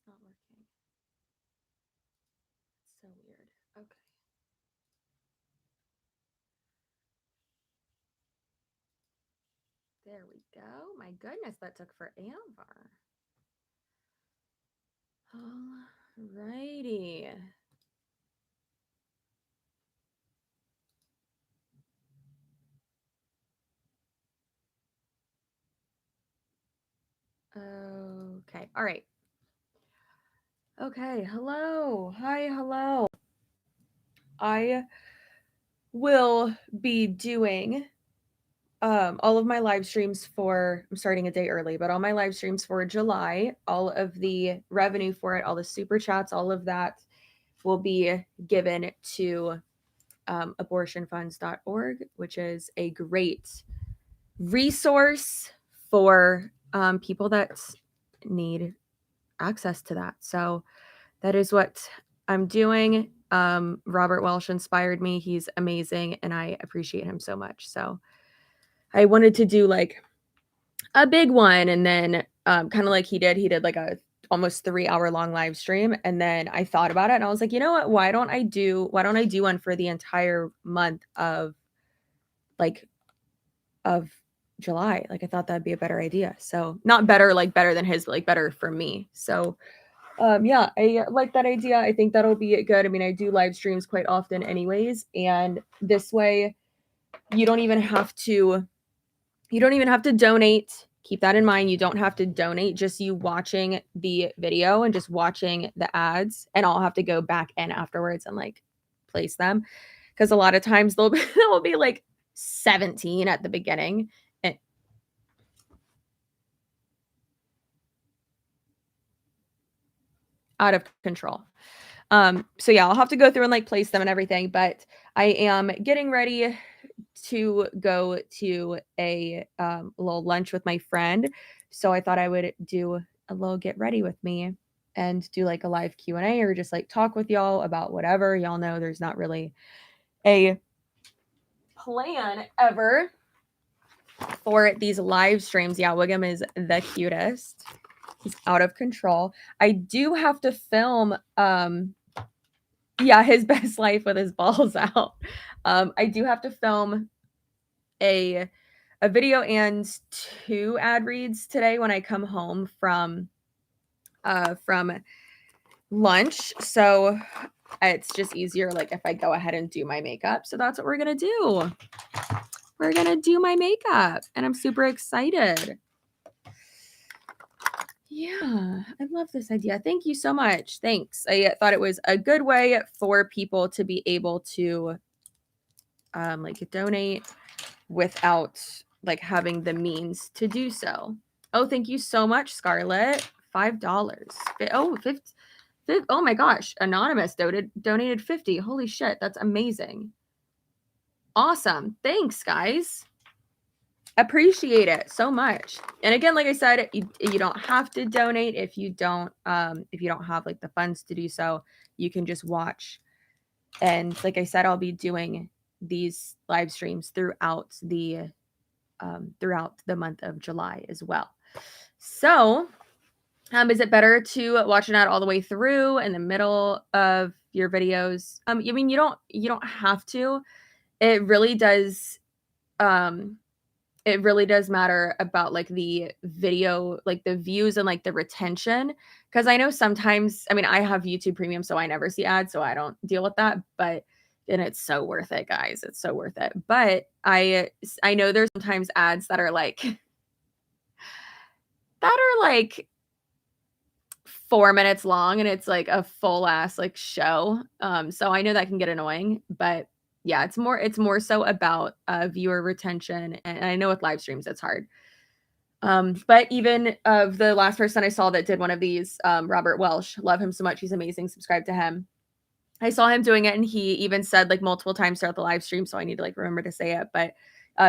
not working? It's so weird. Okay. There we go. My goodness, that took forever. All righty. Okay. All right. Okay. Hello. Hi. Hello. I will be doing all of my live streams for, I'm starting a day early, but all my live streams for July, all of the revenue for it, all the super chats, all of that will be given to abortionfunds.org, which is a great resource for people that need access to that. So that is what I'm doing. Robert Welsh inspired me. He's amazing, and I appreciate him so much. So I wanted to do like a big one, and then kind of like he did like a almost 3-hour long live stream, and then I thought about it and I was like, you know what, why don't I do one for the entire month of July? Like I thought that'd be a better idea. So not better like better than his, but like better for me. So yeah, I like that idea. I think that'll be good. I mean, I do live streams quite often anyways, and this way you don't even have to donate. Keep that in mind. You don't have to donate, just you watching the video and just watching the ads, and I'll have to go back in afterwards and like place them, because a lot of times they'll be like 17 at the beginning. And out of control. So yeah, I'll have to go through and like place them and everything, but I am getting ready to go to a little lunch with my friend. So I thought I would do a little get ready with me and do like a live Q&A or just like talk with y'all about whatever. Y'all know there's not really a plan ever for these live streams. Yeah, Wiggum is the cutest. He's out of control. I do have to film yeah, his best life with his balls out. I do have to film a video and 2 ad reads today when I come home from lunch. So it's just easier like if I go ahead and do my makeup. So that's what we're gonna do. We're gonna do my makeup, and I'm super excited. Yeah, I love this idea. Thank you so much. Thanks. I thought it was a good way for people to be able to like donate without like having the means to do so. Oh, thank you so much, Scarlett. $5. Oh, 50. Oh my gosh, Anonymous donated 50. Holy shit, that's amazing. Awesome. Thanks, guys. Appreciate it so much. And again, like I said, you don't have to donate if you don't have like the funds to do so. You can just watch. And like I said, I'll be doing these live streams throughout the month of July as well. So, is it better to watch an ad all the way through in the middle of your videos? I mean, you don't have to. It really does matter about like the video, like the views and like the retention, because I know sometimes, I mean, I have YouTube Premium, so I never see ads, so I don't deal with that, but and it's so worth it, guys. It's so worth it. But I know there's sometimes ads that are like 4 minutes long, and it's like a full ass like show. So I know that can get annoying, but yeah, it's more so about viewer retention. And I know with live streams it's hard. But even of the last person I saw that did one of these, Robert Welsh, love him so much. He's amazing. Subscribe to him. I saw him doing it, and he even said like multiple times throughout the live stream, so I need to like remember to say it. But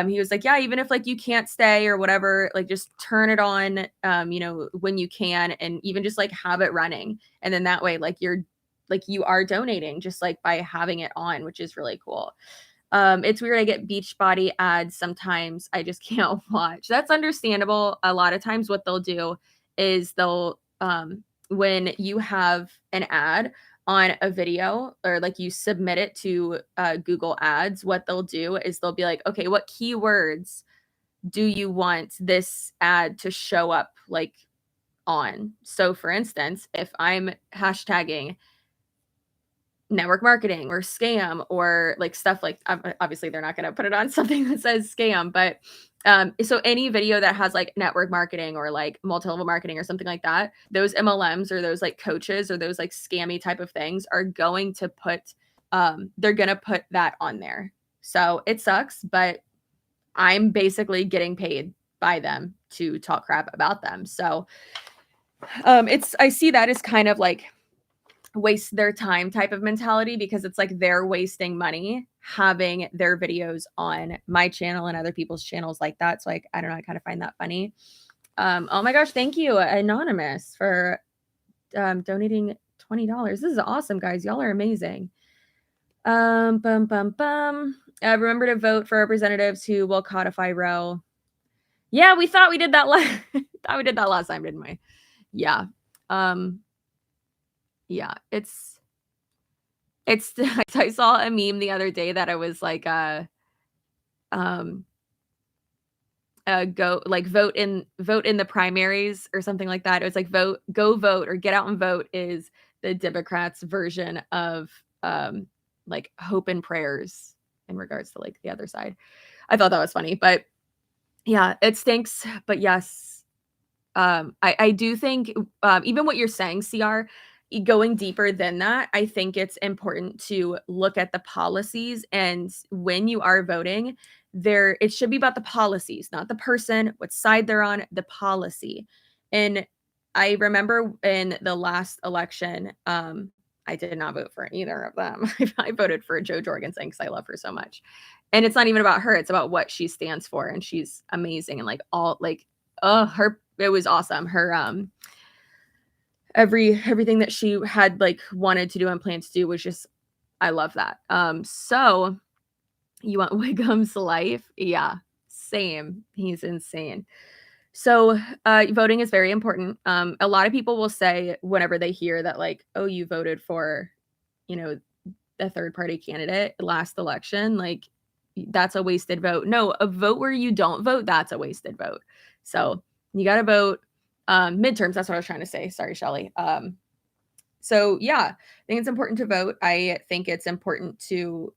he was like, yeah, even if like you can't stay or whatever, like just turn it on, when you can, and even just like have it running, and then that way like you are donating just like by having it on, which is really cool. It's weird. I get Beachbody ads sometimes. I just can't watch. That's understandable. A lot of times what they'll do is they'll when you have an ad on a video, or like you submit it to Google Ads, what they'll do is they'll be like, okay, what keywords do you want this ad to show up like on? So for instance, if I'm hashtagging network marketing or scam or like stuff like, obviously they're not going to put it on something that says scam, but so any video that has like network marketing or like multi-level marketing or something like that, those MLMs or those like coaches or those like scammy type of things are going to put they're going to put that on there. So it sucks, but I'm basically getting paid by them to talk crap about them. So I see that as kind of like waste their time type of mentality, because it's like they're wasting money having their videos on my channel and other people's channels like that. So like, I don't know, I kind of find that funny. Oh my gosh, thank you, Anonymous, for donating $20. This is awesome, guys. Y'all are amazing. Remember to vote for representatives who will codify Roe. Yeah, we thought we did that last time, didn't we? Yeah. Yeah, it's I saw a meme the other day that I was like go like vote in the primaries or something like that. It was like go vote or get out and vote is the Democrats' version of like hope and prayers in regards to like the other side. I thought that was funny, but yeah, it stinks. But yes, I do think even what you're saying, CR, going deeper than that, I think it's important to look at the policies. And when you are voting, it should be about the policies, not the person, what side they're on, the policy. And I remember in the last election, I did not vote for either of them. I voted for Jo Jorgensen because I love her so much. And it's not even about her, it's about what she stands for. And she's amazing. And like it was awesome. Her everything that she had like wanted to do and planned to do was just, I love that. So you want Wiggum's life? Yeah, same. He's insane. So voting is very important. A lot of people will say whenever they hear that, like, oh, you voted for, a third party candidate last election, like that's a wasted vote. No, a vote where you don't vote, that's a wasted vote. So you got to vote. Midterms, that's what I was trying to say. Sorry, Shelly. So yeah, I think it's important to vote. I think it's important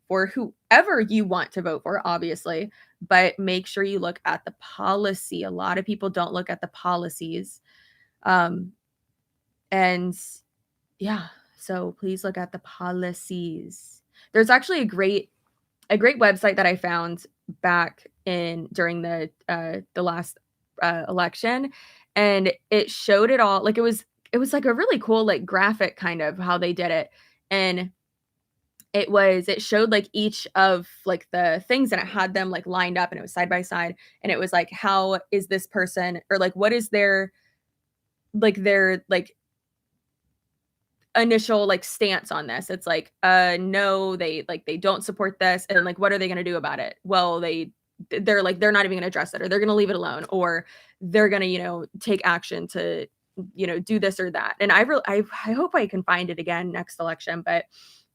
for whoever you want to vote for, obviously, but make sure you look at the policy. A lot of people don't look at the policies. And yeah, so please look at the policies. There's actually a great website that I found back during the last election, and it showed it all. Like it was like a really cool like graphic kind of how they did it, and it showed like each of like the things, and it had them like lined up, and it was side by side, and it was like, how is this person, or like what is their initial like stance on this. It's like no, they don't support this, and like what are they going to do about it? Well, they're not even going to address it, or they're going to leave it alone, or they're going to take action to do this or that. And I hope I can find it again next election, but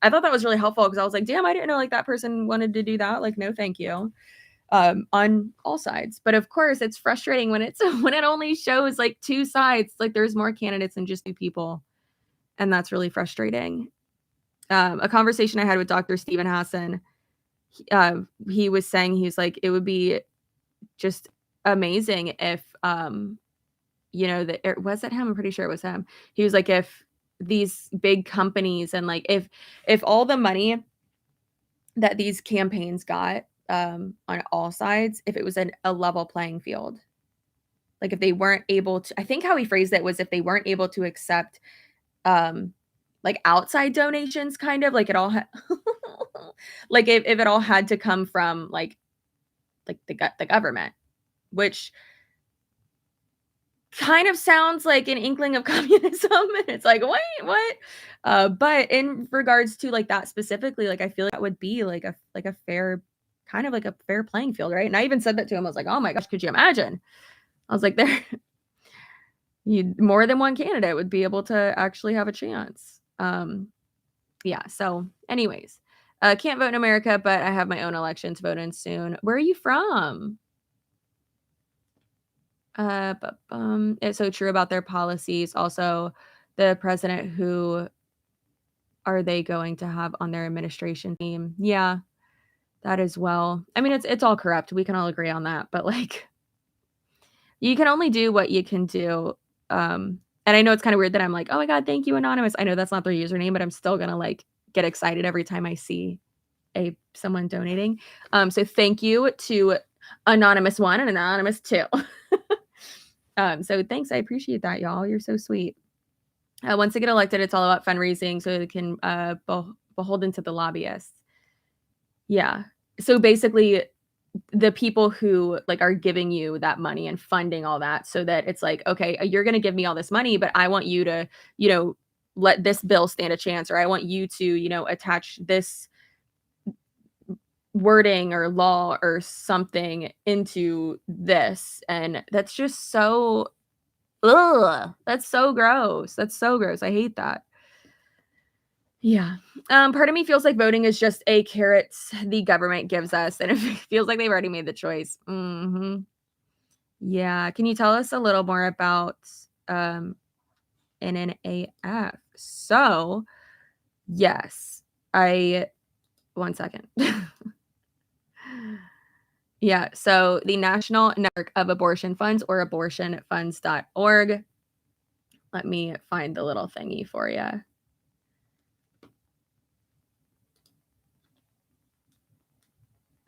I thought that was really helpful, because I was like, damn, I didn't know like that person wanted to do that. Like, no thank you. On all sides. But of course it's frustrating when it only shows like two sides. Like there's more candidates than just two people. And that's really frustrating. A conversation I had with Dr. Stephen Hassan, he was saying, he's like, it would be just amazing if, was it him? I'm pretty sure it was him. He was like, if these big companies and like, if all the money that these campaigns got on all sides, if it was a level playing field, like if they weren't able to, I think how he phrased it was, if they weren't able to accept like outside donations, kind of like it all like if it all had to come from like the government, which kind of sounds like an inkling of communism. And it's like, wait, what? But in regards to like that specifically, like I feel like that would be like a fair, kind of like a fair playing field, right? And I even said that to him. I was like, oh my gosh, could you imagine? I was like, more than one candidate would be able to actually have a chance. Yeah, so anyways, can't vote in America, but I have my own election to vote in soon. Where are you from? It's so true about their policies. Also, the president, who are they going to have on their administration team? Yeah, that as well. I mean, it's all corrupt. We can all agree on that, but like, you can only do what you can do. And I know it's kind of weird that I'm like, oh my God, thank you, Anonymous. I know that's not their username, but I'm still gonna like get excited every time I see someone donating. So thank you to Anonymous 1 and Anonymous 2. So thanks. I appreciate that, y'all. You're so sweet. Once they get elected, it's all about fundraising so they can beholden to the lobbyists. Yeah. So basically, the people who like are giving you that money and funding all that, so that it's like, okay, you're going to give me all this money, but I want you to, let this bill stand a chance, or I want you to, attach this wording or law or something into this. And that's just so, ugh, that's so gross. That's so gross. I hate that. Yeah. Part of me feels like voting is just a carrot the government gives us, and it feels like they've already made the choice. Yeah. Can you tell us a little more about NNAF? So, yes, one second. Yeah. So, the National Network of Abortion Funds, or abortionfunds.org. Let me find the little thingy for you.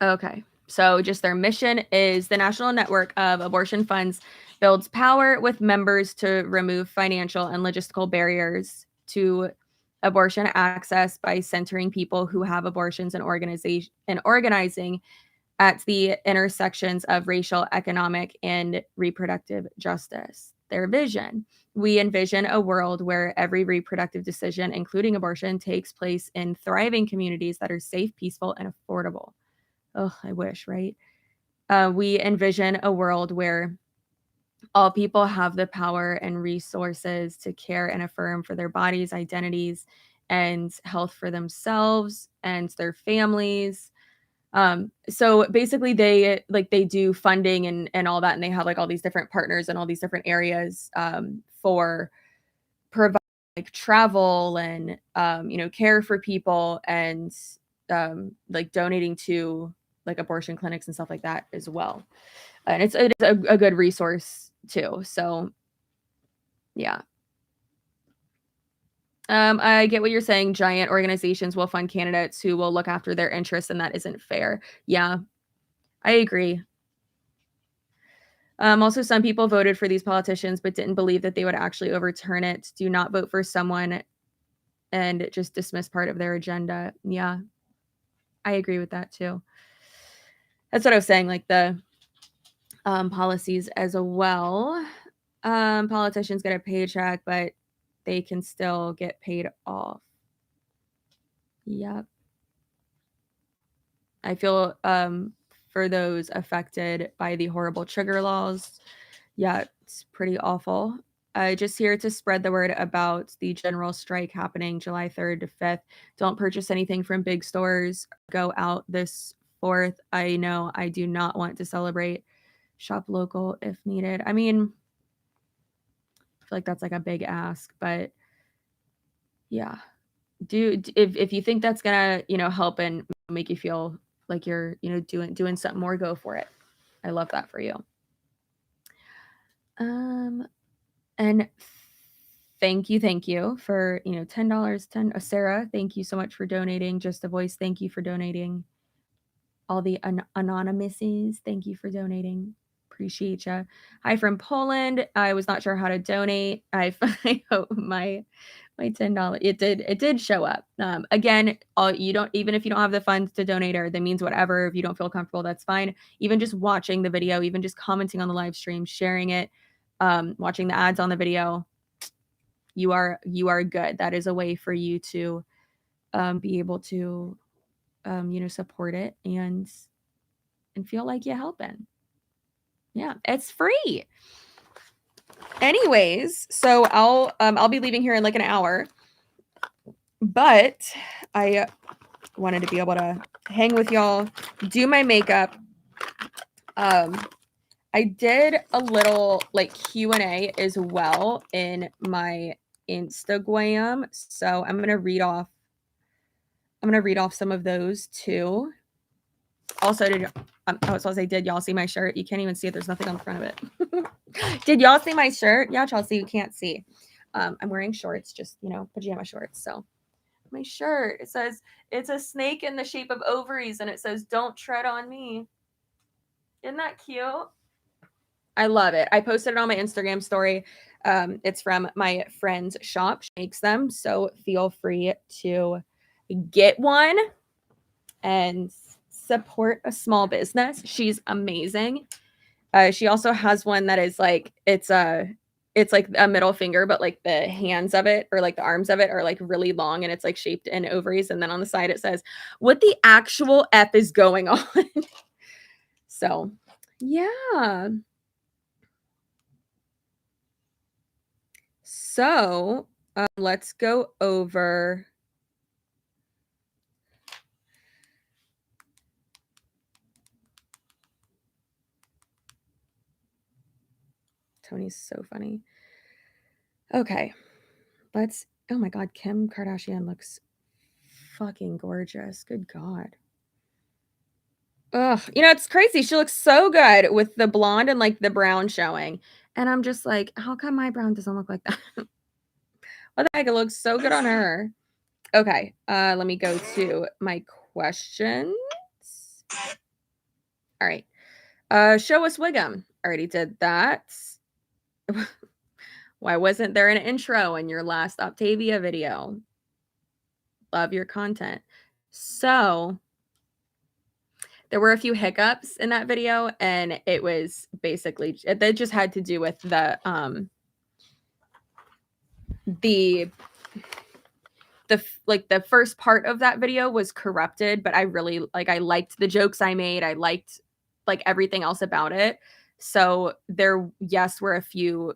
Okay. So just their mission is: the National Network of Abortion Funds builds power with members to remove financial and logistical barriers to abortion access by centering people who have abortions and organizing at the intersections of racial, economic, and reproductive justice. Their vision: we envision a world where every reproductive decision, including abortion, takes place in thriving communities that are safe, peaceful, and affordable. Oh, I wish, right? We envision a world where all people have the power and resources to care and affirm for their bodies, identities, and health for themselves and their families. So basically they do funding and all that, and they have like all these different partners and all these different areas for provide like travel and care for people, and like donating to like abortion clinics and stuff like that as well. And it is a good resource too. So yeah. I get what you're saying. Giant organizations will fund candidates who will look after their interests, and that isn't fair. Yeah, I agree. Also, some people voted for these politicians but didn't believe that they would actually overturn it. Do not vote for someone and just dismiss part of their agenda. Yeah, I agree with that too. That's what I was saying, like the policies as well. Politicians get a paycheck, but they can still get paid off. Yep. I feel for those affected by the horrible trigger laws. Yeah, it's pretty awful. Just here to spread the word about the general strike happening July 3rd to 5th. Don't purchase anything from big stores. Go out this 4th. I know I do not want to celebrate. Shop local if needed. I mean, I feel like that's like a big ask, but yeah. If you think that's gonna, help and make you feel like you're, doing something more, go for it. I love that for you. And thank you for, $10. Sarah, thank you so much for donating. Just a Voice, thank you for donating. All the anonymouses, thank you for donating. Appreciate you. Hi from Poland. I was not sure how to donate. I hope my $10, it did show up. Again, you don't, even if you don't have the funds to donate, or that means whatever, if you don't feel comfortable, that's fine. Even just watching the video, even just commenting on the live stream, sharing it, watching the ads on the video, you are good. That is a way for you to be able to support it and feel like you're helping. Yeah, it's free. anyways, so I'll be leaving here in like an hour, but I wanted to be able to hang with y'all, do my makeup. I did a little like Q&A as well in my Instagram, so I'm gonna read off some of those too. Also, did y'all see my shirt? You can't even see it. There's nothing on the front of it. Did y'all see my shirt? Yeah, Chelsea, you can't see. I'm wearing shorts, just, pajama shorts. So my shirt, it says, it's a snake in the shape of ovaries, and it says, "Don't tread on me." Isn't that cute? I love it. I posted it on my Instagram story. It's from my friend's shop. She makes them, so feel free to get one and support a small business. She's amazing. She also has one that is like it's like a middle finger, but like the hands of it or like the arms of it are like really long, and it's like shaped in ovaries. And then on the side it says, "What the actual F is going on?" So, yeah. So, let's go over. Tony's so funny. Okay, oh my God, Kim Kardashian looks fucking gorgeous. Good God. Ugh, it's crazy. She looks so good with the blonde and like the brown showing. And I'm just like, how come my brown doesn't look like that? What the heck? It looks so good on her. Okay, let me go to my questions. All right. Show us Wiggum. Already did that. Why wasn't there an intro in your last Octavia video? Love your content. So there were a few hiccups in that video, and it was basically, that just had to do with the first part of that video was corrupted, but I really I liked the jokes I made. I liked like everything else about it. So there, yes, were a few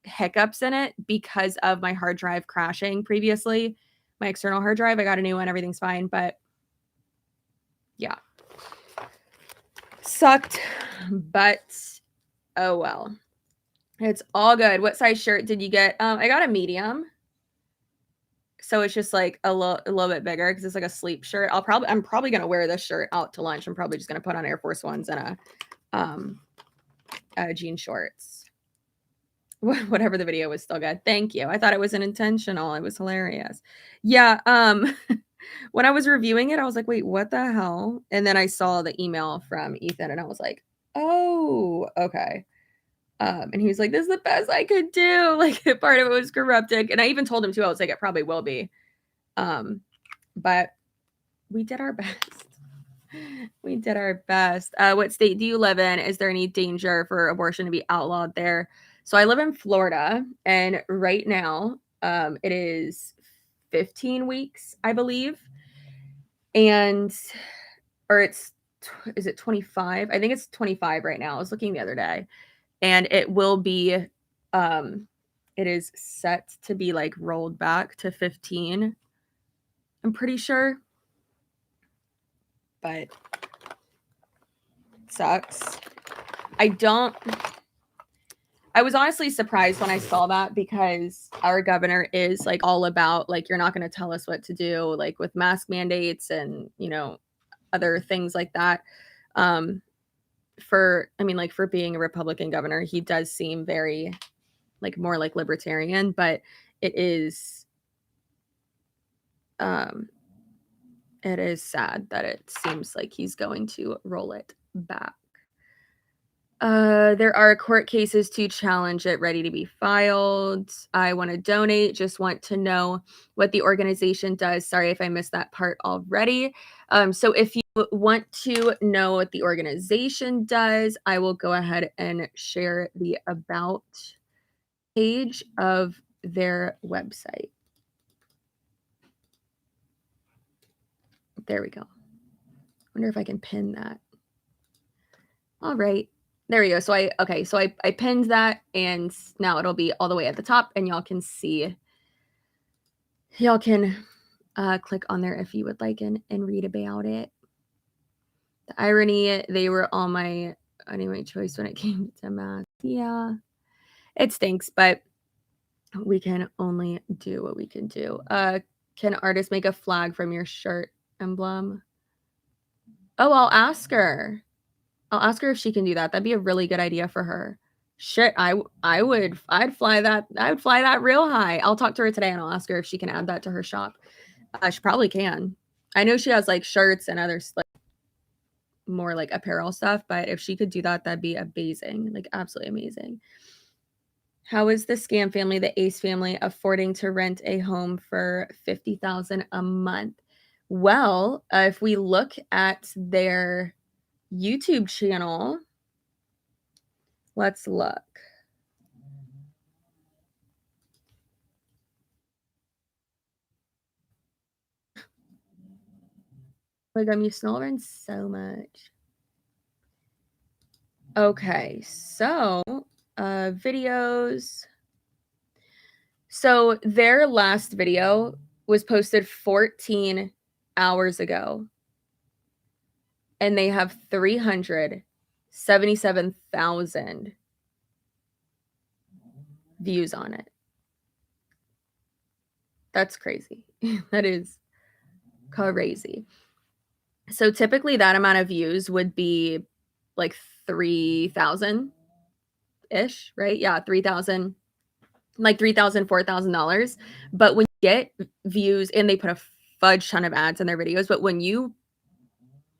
hiccups in it because of my hard drive crashing previously. My external hard drive, I got a new one, everything's fine, but yeah. Sucked, but oh well. It's all good. What size shirt did you get? I got a medium. So it's just like a little bit bigger because it's like a sleep shirt. I'm probably gonna wear this shirt out to lunch. I'm probably just gonna put on Air Force Ones and jean shorts. Whatever the video was still good. Thank you. I thought it was intentional. It was hilarious. Yeah. When I was reviewing it, I was like, wait, what the hell? And then I saw the email from Ethan and I was like, oh, okay. And he was like, this is the best I could do. Like, part of it was corrupted. And I even told him too, I was like, it probably will be. But we did our best. We did our best. What state do you live in? Is there any danger for abortion to be outlawed there? So I live in Florida, and right now, it is 15 weeks, I believe. And, or is it 25? I think it's 25 right now. I was looking the other day. And it will be, it is set to be like rolled back to 15. I'm pretty sure. But it sucks. I was honestly surprised when I saw that because our governor is like all about like, you're not going to tell us what to do, like with mask mandates and, other things like that. For being a Republican governor, he does seem very like more like libertarian, but it is sad that it seems like he's going to roll it back. There are court cases to challenge it ready to be filed. I want to donate. Just want to know what the organization does. Sorry if I missed that part already. So if you want to know what the organization does, I will go ahead and share the about page of their website. There we go. Wonder if I can pin that. All right. There we go. So I pinned that, and now it'll be all the way at the top, and y'all can see. Y'all can click on there if you would like and read about it. The irony, they were all my anyway choice when it came to math. Yeah, it stinks, but we can only do what we can do. Can artists make a flag from your shirt emblem? Oh, I'll ask her. I'll ask her if she can do that. That'd be a really good idea for her. Shit, I'd fly that real high. I'll talk to her today and I'll ask her if she can add that to her shop. She probably can. I know she has like shirts and other like more like apparel stuff, but if she could do that, that'd be amazing. Like absolutely amazing. How is the scam family, the Ace family, affording to rent a home for $50,000 a month? Well, if we look at their YouTube channel, let's look. Like I'm used to learn so much. Okay, so videos. So their last video was posted 14 hours ago, and they have 377,000 views on it. That's crazy. That is crazy. So typically that amount of views would be like 3,000 ish, right? Yeah, 3,000, like $3,000, $4,000. But when you get views, and they put a fudge ton of ads in their videos, but when you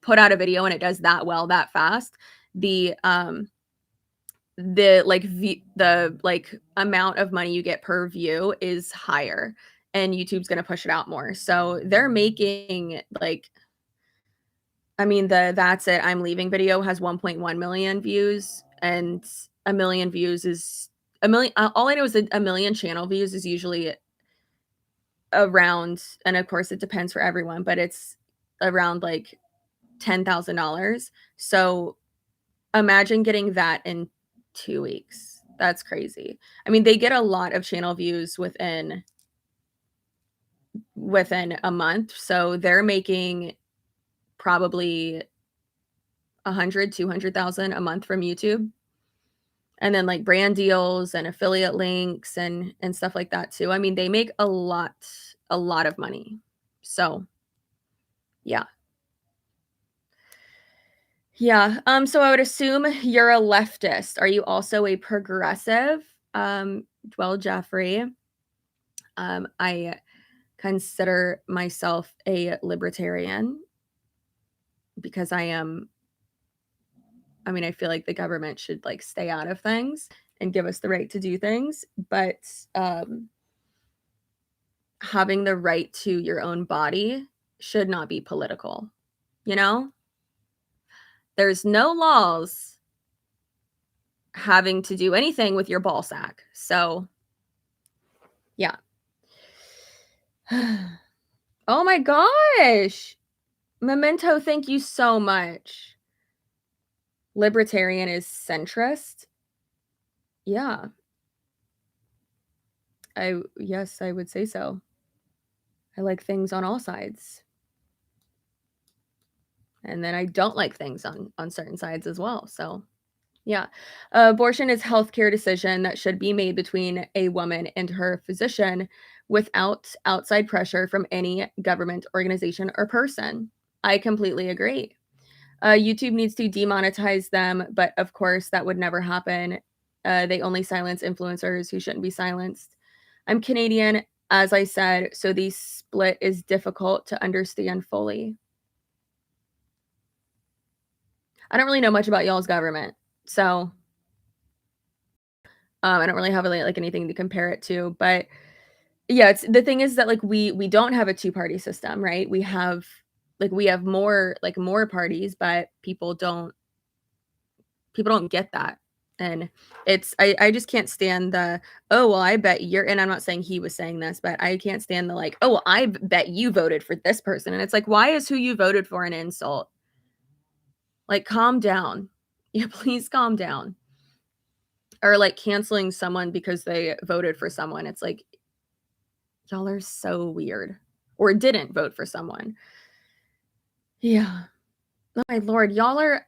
put out a video and it does that well that fast, the amount of money you get per view is higher, and YouTube's going to push it out more. So they're making like, I mean, the That's It, I'm Leaving video has 1.1 million views, and a million views is a million. All I know is that a million channel views is usually around, and of course it depends for everyone, but it's around like $10,000. So imagine getting that in 2 weeks. That's crazy. I mean, they get a lot of channel views within a month. So they're making probably 100, 200,000 a month from YouTube. And then like brand deals and affiliate links and stuff like that too. I mean, they make a lot of money. So yeah. Yeah. So I would assume you're a leftist. Are you also a progressive? Well, Jeffrey, I consider myself a libertarian because I mean, I feel like the government should like stay out of things and give us the right to do things, but having the right to your own body should not be political. You know, there's no laws having to do anything with your ball sack. So yeah. Oh my gosh. Memento, thank you so much. Libertarian is centrist. Yeah. Yes, I would say so. I like things on all sides. And then I don't like things on certain sides as well. So yeah. Abortion is healthcare decision that should be made between a woman and her physician without outside pressure from any government organization or person. I completely agree. YouTube needs to demonetize them, but of course that would never happen. They only silence influencers who shouldn't be silenced. I'm Canadian, as I said, so the split is difficult to understand fully. I don't really know much about y'all's government, so I don't really have like anything to compare it to. But yeah, it's the thing is that like we don't have a two-party system, right? We have more parties, but people don't get that. And it's I just can't stand the, oh well, I bet you're, and I'm not saying he was saying this, but I can't stand the like, oh well, I bet you voted for this person. And it's like, why is who you voted for an insult? Like, calm down. Yeah, please calm down. Or like canceling someone because they voted for someone. It's like, y'all are so weird. Or didn't vote for someone. Yeah. Oh my lord, y'all are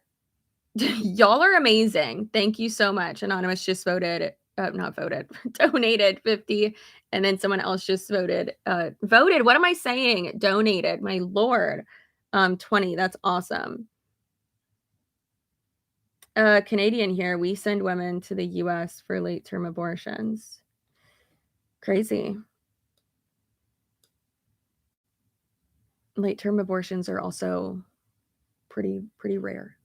y'all are amazing. Thank you so much. Anonymous just voted, not voted, donated 50, and then someone else just voted, voted. What am I saying? Donated. My lord. 20. That's awesome. Canadian here. We send women to the US for late-term abortions. Crazy. Late-term abortions are also pretty rare.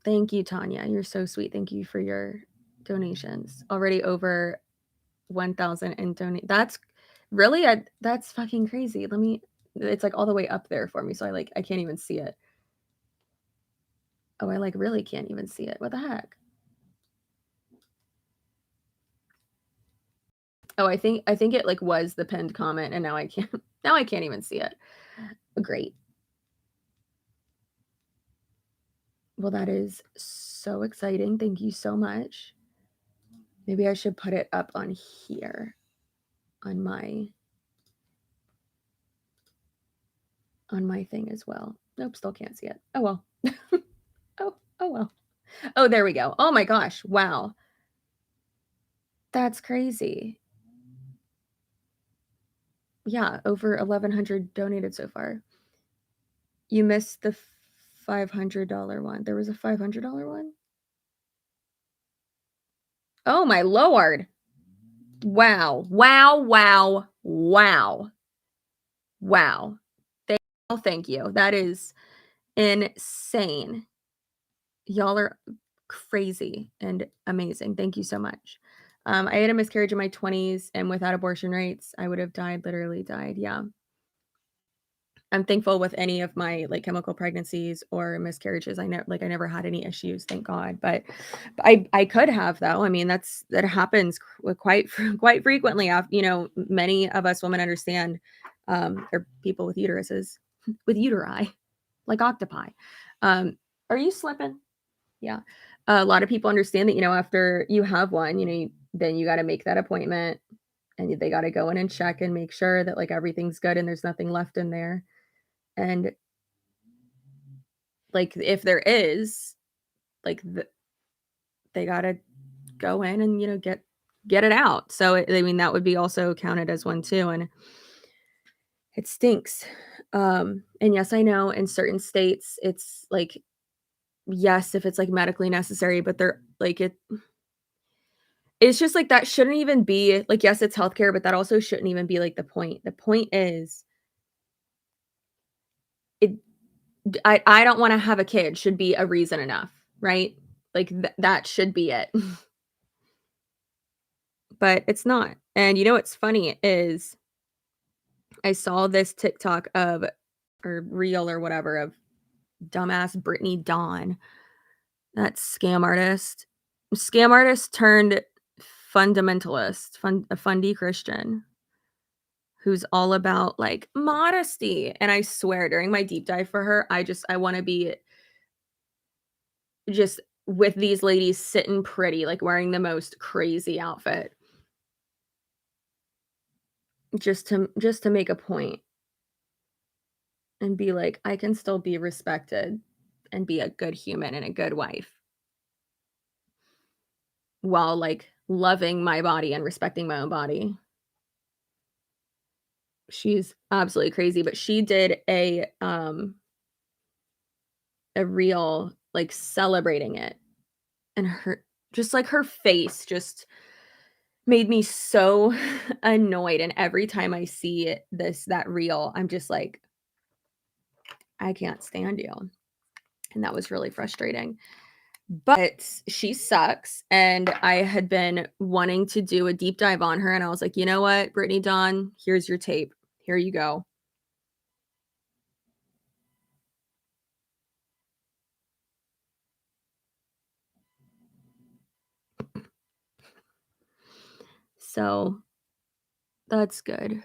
Thank you, Tanya. You're so sweet. Thank you for your donations. Already over 1,000 and donate. That's really that's fucking crazy. Let me. It's like all the way up there for me, so I can't even see it. Oh, I like really can't even see it. What the heck? Oh, I think it like was the pinned comment, and now I can't. Now I can't even see it. Great. Well, that is so exciting. Thank you so much. Maybe I should put it up on here on my thing as well. Nope, still can't see it. Oh well. Oh well. Oh, there we go. Oh my gosh. Wow. That's crazy. Yeah, over 1,100 donated so far. You missed the $500 one. There was a $500 one? Oh my lord. Wow. Wow, wow, wow. Wow. Thank you. That is insane. Y'all are crazy and amazing. Thank you so much. I had a miscarriage in my 20s, and without abortion rights, I would have died, literally died. Yeah. I'm thankful with any of my like chemical pregnancies or miscarriages. I never had any issues, thank God. But I could have though. I mean, that happens quite quite frequently. Many of us women understand, or people with uteruses, with uteri, like octopi. Are you slipping? Yeah. A lot of people understand that, after you have one, then you got to make that appointment, and they got to go in and check and make sure that like everything's good and there's nothing left in there. And like if there is, like they got to go in and, get it out. So I mean, that would be also counted as one too. And it stinks. And yes, I know in certain states it's like, yes, if it's like medically necessary, but they're like it's just like that shouldn't even be like, yes, it's healthcare, but that also shouldn't even be like the point. The point is it I don't want to have a kid should be a reason enough, right? Like that should be it. But it's not. And what's funny is I saw this TikTok of or reel or whatever of dumbass Brittany Dawn, that scam artist. Scam artist turned fundamentalist, a fundy Christian who's all about like modesty. And I swear during my deep dive for her, I want to be just with these ladies sitting pretty, like wearing the most crazy outfit. Just to make a point and be like, I can still be respected and be a good human and a good wife while like loving my body and respecting my own body. She's absolutely crazy, but she did a reel like celebrating it, and her face just made me so annoyed. And every time I see that reel, I'm just like, I can't stand you. And that was really frustrating. But she sucks, and I had been wanting to do a deep dive on her, and I was like, "You know what, Brittany Dawn, here's your tape. Here you go." So, that's good.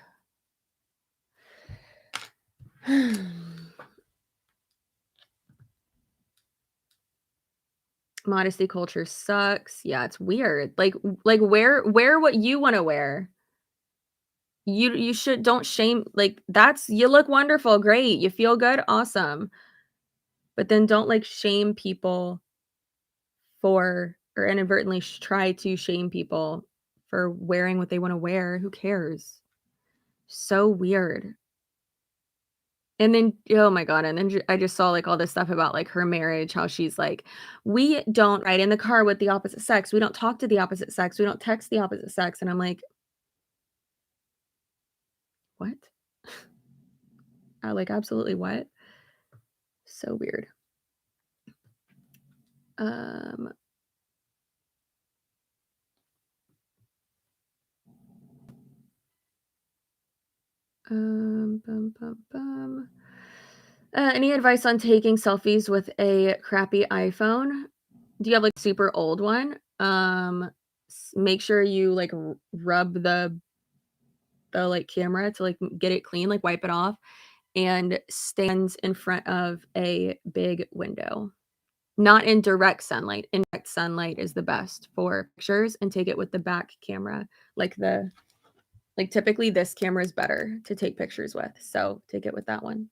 Modesty culture sucks. Yeah, it's weird. Like wear what you wanna wear. You should don't shame like, that's you look wonderful, great, you feel good, awesome. But then don't, like, shame people for or inadvertently try to shame people for wearing what they wanna wear. Who cares? So weird. And then oh my god, and then I just saw, like, all this stuff about, like, her marriage, how she's like, "We don't ride in the car with the opposite sex, we don't talk to the opposite sex, we don't text the opposite sex," and I'm like, "What?" Like, absolutely what? So weird. Um, bum, bum, bum. Any advice on taking selfies with a crappy iPhone? Do you have, like, super old one? Make sure you, like, rub the, like, camera to, like, get it clean, like, wipe it off, and stand in front of a big window. Not in direct sunlight. Indirect sunlight is the best for pictures, and take it with the back camera. Like, typically, this camera is better to take pictures with, so take it with that one.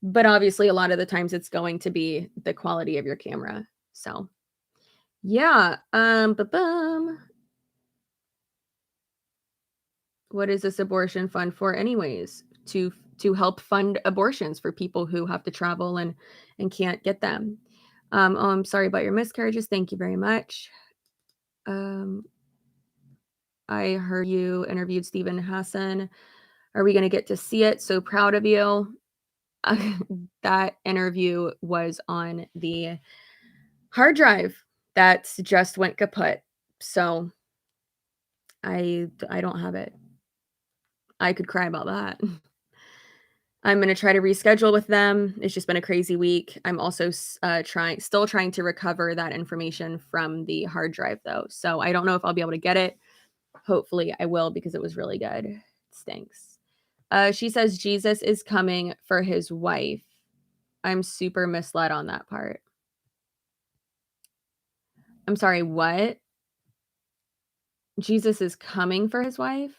But obviously, a lot of the times it's going to be the quality of your camera. So, yeah, ba-bum. What is this abortion fund for anyways? To help fund abortions for people who have to travel and can't get them. Oh, I'm sorry about your miscarriages. Thank you very much. Um, I heard you interviewed Stephen Hassan. Are we gonna get to see it? So proud of you. That interview was on the hard drive that just went kaput. So I don't have it. I could cry about that. I'm gonna try to reschedule with them. It's just been a crazy week. I'm also still trying to recover that information from the hard drive though. So I don't know if I'll be able to get it. Hopefully I will because it was really good. It stinks. She says Jesus is coming for his wife. I'm super misled on that part. I'm sorry, what? Jesus is coming for his wife?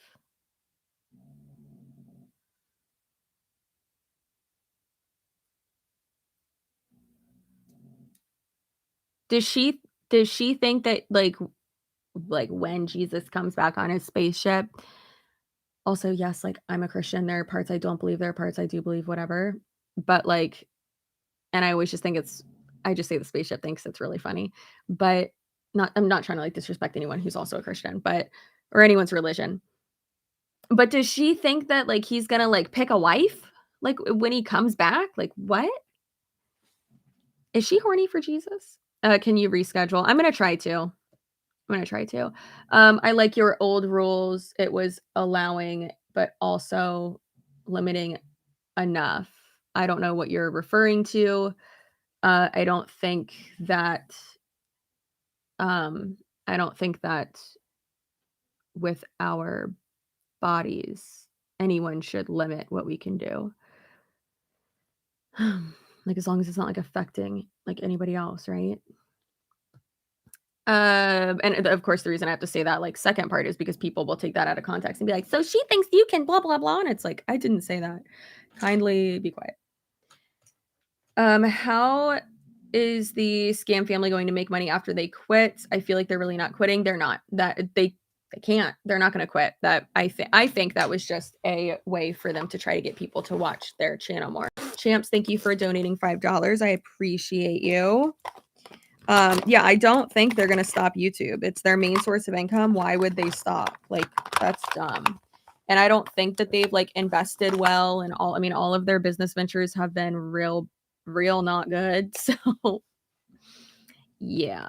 Does she does she think that like when Jesus comes back on his spaceship? Also, yes, like I'm a Christian. There are parts I don't believe, there are parts I do believe, whatever. But like, and I always just think I just say the spaceship thing 'cause it's really funny. But I'm not trying to like disrespect anyone who's also a Christian, but or anyone's religion. But does she think that like he's gonna like pick a wife? Like when he comes back? Like what? Is she horny for Jesus? Can you reschedule? I'm gonna try to. I'm gonna try to. I like your old rules. It was allowing, but also limiting enough. I don't know what you're referring to. I don't think that. Um, I don't think that with our bodies, anyone should limit what we can do. Like as long as it's not like affecting like anybody else, right? And of course, the reason I have to say that like second part is because people will take that out of context and be like, "So she thinks you can blah blah blah," and it's like, I didn't say that. Kindly be quiet. How is the scam family going to make money after they quit? I feel like they're really not quitting. They're not. That they can't. They're not going to quit. That I think that was just a way for them to try to get people to watch their channel more. Champs, thank you for donating $5. I appreciate you. Yeah, I don't think they're gonna stop YouTube. It's their main source of income. Why would they stop? Like, that's dumb. And I don't think that they've like invested well and all. I mean, all of their business ventures have been real not good. So yeah.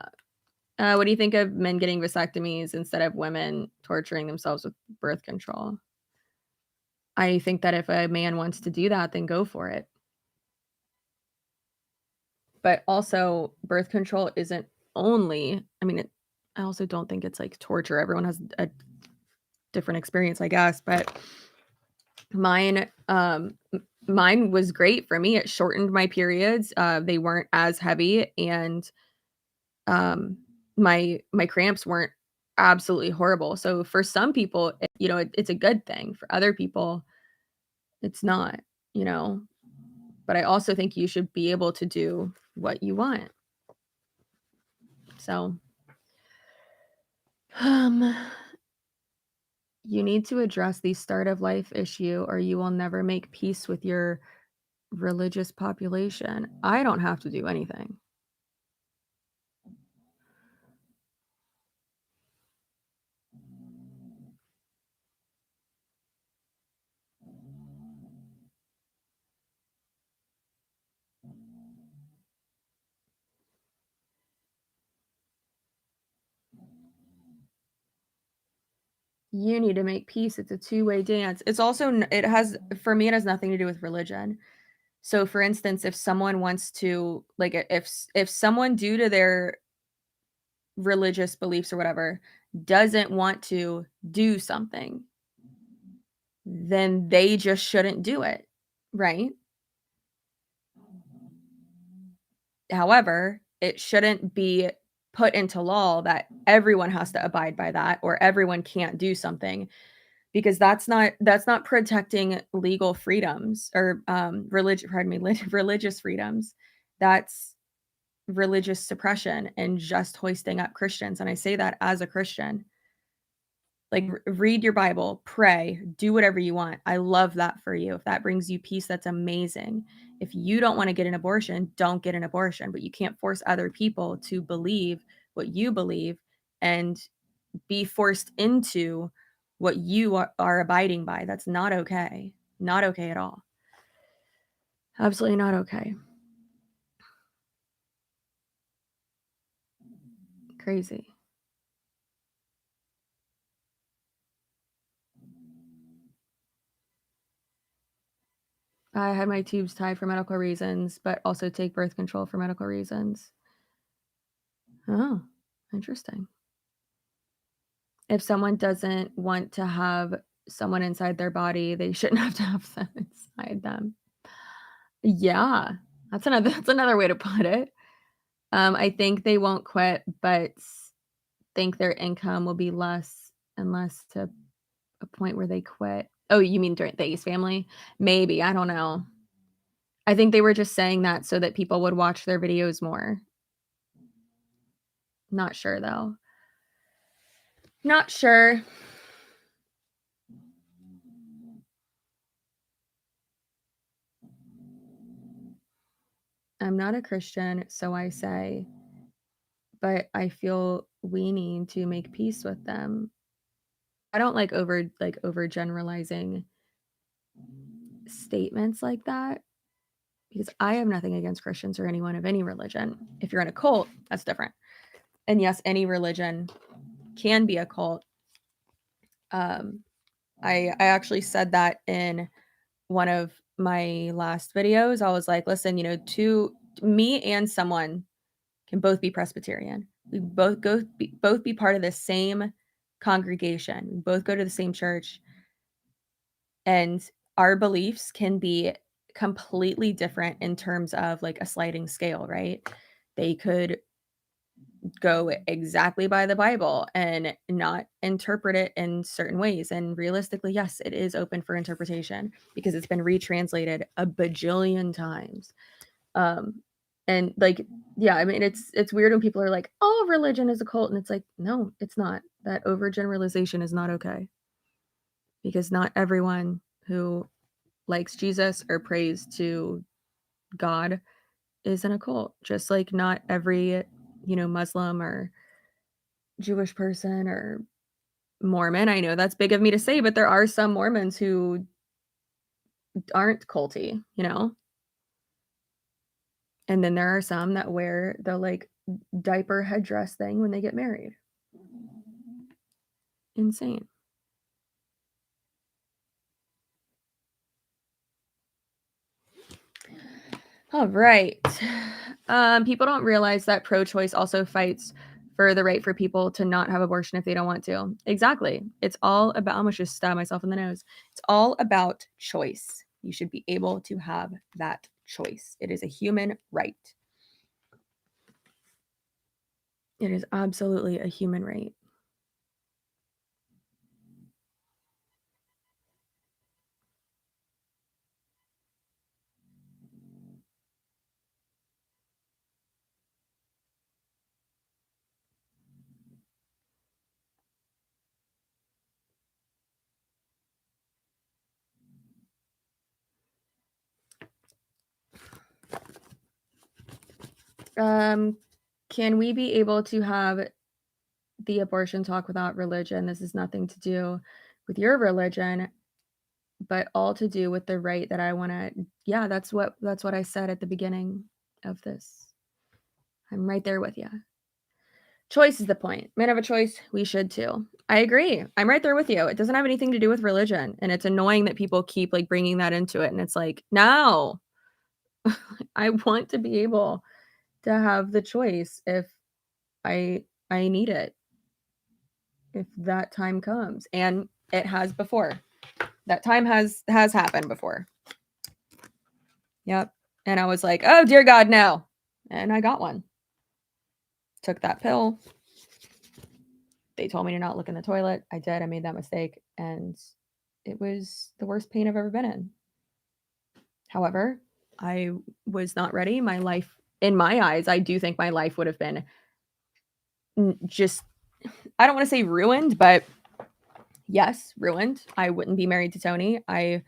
What do you think of men getting vasectomies instead of women torturing themselves with birth control? I think that if a man wants to do that, then go for it. But also, birth control isn't only I mean, I also don't think it's, like, torture. Everyone has a different experience, I guess, but mine, mine was great for me. It shortened my periods. They weren't as heavy, and my cramps weren't absolutely horrible. So for some people, it's a good thing. For other people, it's not, but I also think you should be able to do what you want. So, you need to address the start of life issue or you will never make peace with your religious population. I don't have to do anything. You need to make peace. It's a two-way dance. It's also for me, it has nothing to do with religion. So for instance, if someone wants to, like, if someone due to their religious beliefs or whatever doesn't want to do something, then they just shouldn't do it, right? However, it shouldn't be put into law that everyone has to abide by that or everyone can't do something, because that's not protecting legal freedoms or religious freedoms. That's religious suppression and just hoisting up Christians. And I say that as a Christian. Like, read your Bible, pray, do whatever you want. I love that for you. If that brings you peace, that's amazing. If you don't want to get an abortion, don't get an abortion, but you can't force other people to believe what you believe and be forced into what you are abiding by. That's not okay. Not okay at all. Absolutely not okay. Crazy. I had my tubes tied for medical reasons, but also take birth control for medical reasons. Oh, interesting. If someone doesn't want to have someone inside their body, they shouldn't have to have them inside them. Yeah, that's another way to put it. I think they won't quit, but think their income will be less and less to a point where they quit. Oh, you mean during the Ace family? Maybe, I don't know. I think they were just saying that so that people would watch their videos more. Not sure though. Not sure. I'm not a Christian, so I say, but I feel we need to make peace with them. I don't like overgeneralizing statements like that because I have nothing against Christians or anyone of any religion. If you're in a cult, that's different. And yes, any religion can be a cult. I actually said that in one of my last videos. I was like, listen, me and someone can both be Presbyterian. We both be part of the same congregation. We both go to the same church, and our beliefs can be completely different in terms of like a sliding scale, right? They could go exactly by the Bible and not interpret it in certain ways. And realistically, yes, it is open for interpretation because it's been retranslated a bajillion times. And like, yeah, I mean, it's weird when people are like, "Oh, religion is a cult," and it's like, no, it's not. That overgeneralization is not okay because not everyone who likes Jesus or prays to God is in a cult. Just like not every, Muslim or Jewish person or Mormon. I know that's big of me to say, but there are some Mormons who aren't culty, And then there are some that wear the like diaper headdress thing when they get married. Insane. All right. People don't realize that pro-choice also fights for the right for people to not have abortion if they don't want to. Exactly. It's all about, I almost just stabbed myself in the nose. It's all about choice. You should be able to have that choice. It is a human right. It is absolutely a human right. Can we be able to have the abortion talk without religion? This is nothing to do with your religion, but all to do with the right that I want to. Yeah, that's what I said at the beginning of this. I'm right there with you. Choice is the point. Men have a choice. We should too. I agree. I'm right there with you. It doesn't have anything to do with religion, and it's annoying that people keep like bringing that into it. And it's like, no, I want to be able to have the choice if I need it, if that time comes, and it has before. That time has happened before. Yep. And I was like, oh dear God, no. And I got one. Took that pill. They told me to not look in the toilet. I did. I made that mistake. And it was the worst pain I've ever been in. However, I was not ready. My life, in my eyes, I do think my life would have been just, I don't want to say ruined, but yes, ruined. I wouldn't be married to Tony. I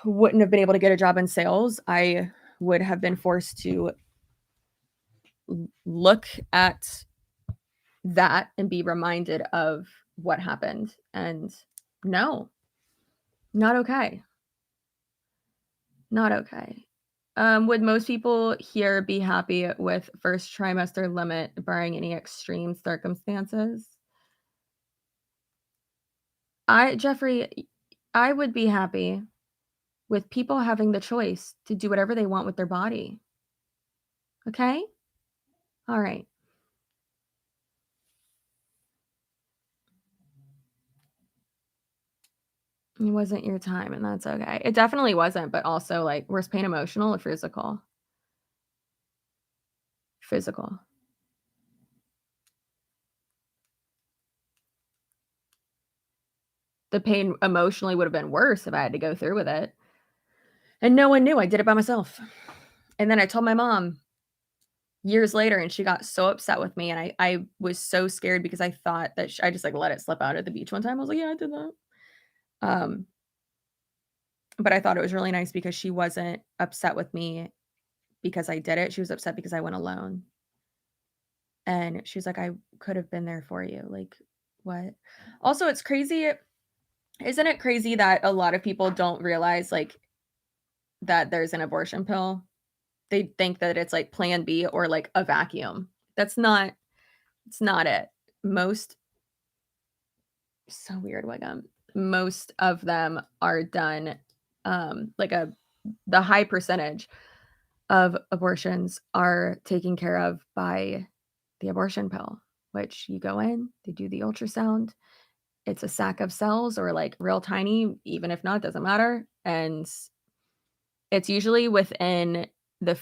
wouldn't have been able to get a job in sales. I would have been forced to look at that and be reminded of what happened. And no, not okay. Not okay. Would most people here be happy with first trimester limit barring any extreme circumstances? Jeffrey, I would be happy with people having the choice to do whatever they want with their body. Okay? All right. It wasn't your time, and that's okay. It definitely wasn't, but also, like, worst pain, emotional or physical? Physical. The pain emotionally would have been worse if I had to go through with it. And no one knew. I did it by myself. And then I told my mom years later, and she got so upset with me, and I was so scared because I thought that I just, like, let it slip out at the beach one time. I was like, "Yeah, I did that." Um, but I thought it was really nice because she wasn't upset with me because I did it. She was upset because I went alone. And she was like, "I could have been there for you." Like, what? Also, it's crazy. Isn't it crazy that a lot of people don't realize, like, that there's an abortion pill? They think that it's, like, plan B or, like, a vacuum. That's not it's not it. Most so weird, Wigum. Most of them are done, like, the high percentage of abortions are taken care of by the abortion pill, which you go in, they do the ultrasound, it's a sack of cells or, like, real tiny, even if not, doesn't matter, and it's usually within the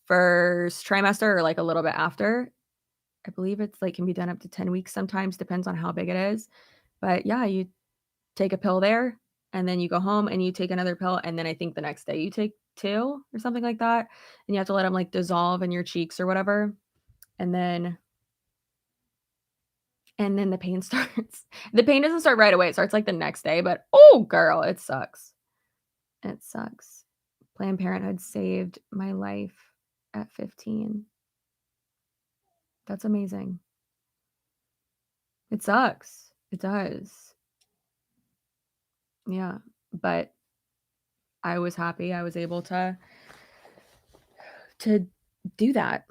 first trimester or, like, a little bit after. I believe it's, like, can be done up to 10 weeks sometimes, depends on how big it is, but yeah, you take a pill there, and then you go home and you take another pill, and then I think the next day you take 2 or something like that, and you have to let them, like, dissolve in your cheeks or whatever, and then the pain starts. The pain doesn't start right away, it starts, like, the next day, but, oh, girl, it sucks. It sucks. Planned Parenthood saved my life at 15. That's amazing. It sucks. It does. Yeah, but I was happy I was able to do that.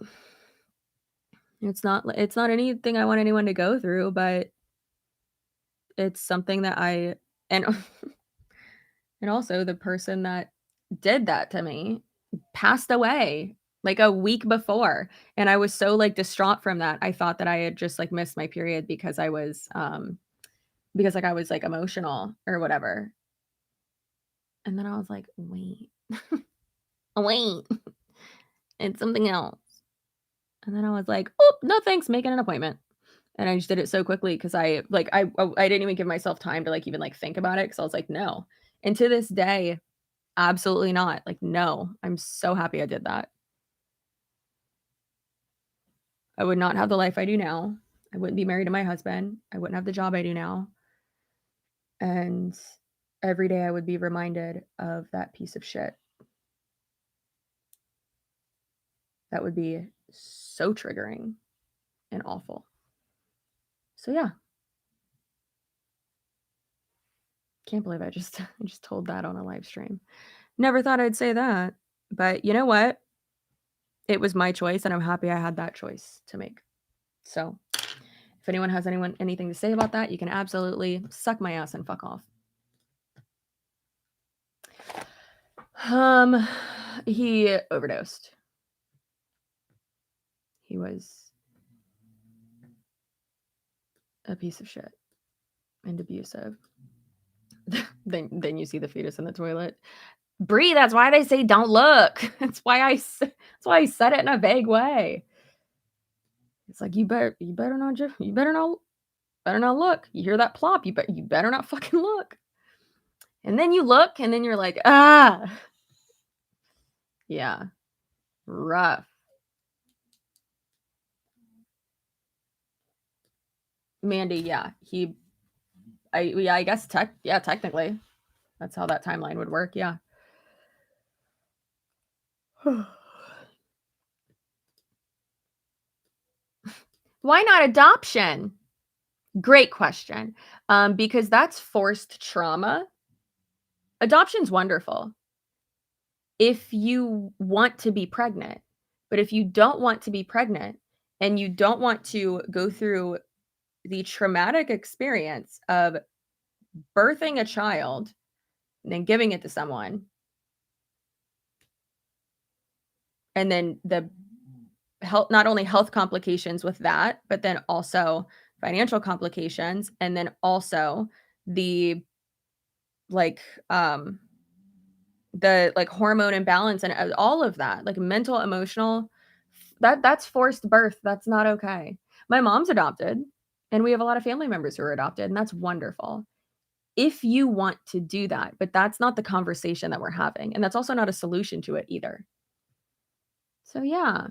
It's not anything I want anyone to go through, but it's something that I and and also the person that did that to me passed away like a week before, and I was so, like, distraught from that. I thought that I had just, like, missed my period because, like, I was, like, emotional or whatever. And then I was like, "Wait. Wait. It's something else." And then I was like, "Oh, no thanks, making an appointment." And I just did it so quickly because I didn't even give myself time to, like, even, like, think about it because I was like, "No." And to this day, absolutely not. Like, no. I'm so happy I did that. I would not have the life I do now. I wouldn't be married to my husband. I wouldn't have the job I do now. And every day I would be reminded of that piece of shit. That would be so triggering and awful. So yeah, can't believe I just I just told that on a live stream. Never thought I'd say that, but you know what? It was my choice and I'm happy I had that choice to make. So, if anyone has anything to say about that, you can absolutely suck my ass and fuck off. Um he overdosed. He was a piece of shit and abusive. Then you see the fetus in the toilet. Bree, that's why they say don't look. That's why I said it in a vague way. It's like you better not look. You hear that plop, you better not fucking look. And then you look and then you're like, "Ah." Yeah. Rough. Mandy, yeah. I guess technically. That's how that timeline would work, yeah. Why not adoption? Great question. Because that's forced trauma. Adoption's wonderful if you want to be pregnant. But if you don't want to be pregnant and you don't want to go through the traumatic experience of birthing a child and then giving it to someone, and then the not only health complications with that, but then also financial complications, and then also the like um the hormone imbalance and all of that, like mental, emotional, that's forced birth. That's not okay. My mom's adopted, and we have a lot of family members who are adopted, and that's wonderful. If you want to do that, but that's not the conversation that we're having, and that's also not a solution to it either. So yeah,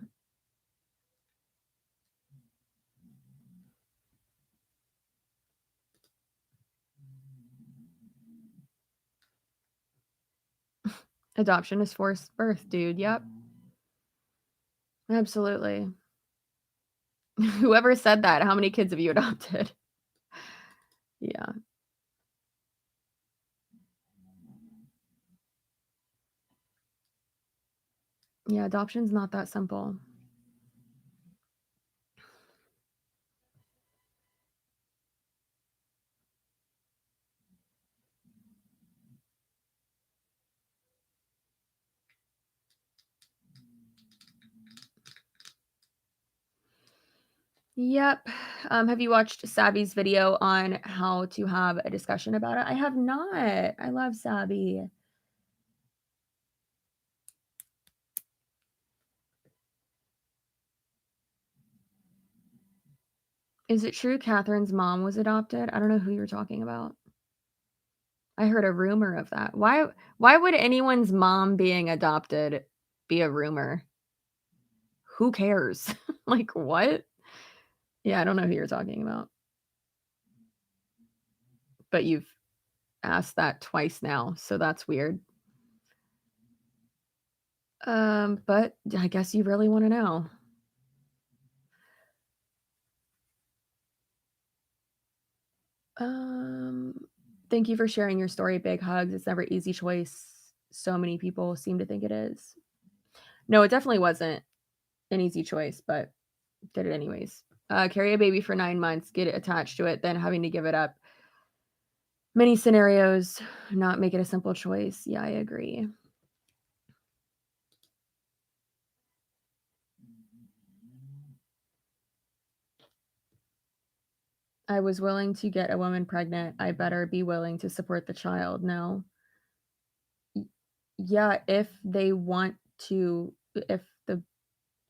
adoption is forced birth, dude. Yep. Absolutely. Whoever said that, how many kids have you adopted? Yeah. Yeah, adoption's not that simple. Yep. Have you watched Savvy's video on how to have a discussion about it? I have not. I love Savvy. Is it true Catherine's mom was adopted? I don't know who you're talking about. I heard a rumor of that. Why would anyone's mom being adopted be a rumor? Who cares? Like what? Yeah, I don't know who you're talking about. But you've asked that twice now, so that's weird. But I guess you really want to know. Um, Thank you for sharing your story. Big hugs. It's never easy choice. So many people seem to think it is. No, it definitely wasn't an easy choice, but did it anyways. Carry a baby for 9 months, get it attached to it, then having to give it up. Many scenarios, not make it a simple choice. Yeah, I agree. I was willing to get a woman pregnant. I better be willing to support the child. No. Yeah, if they want to, if the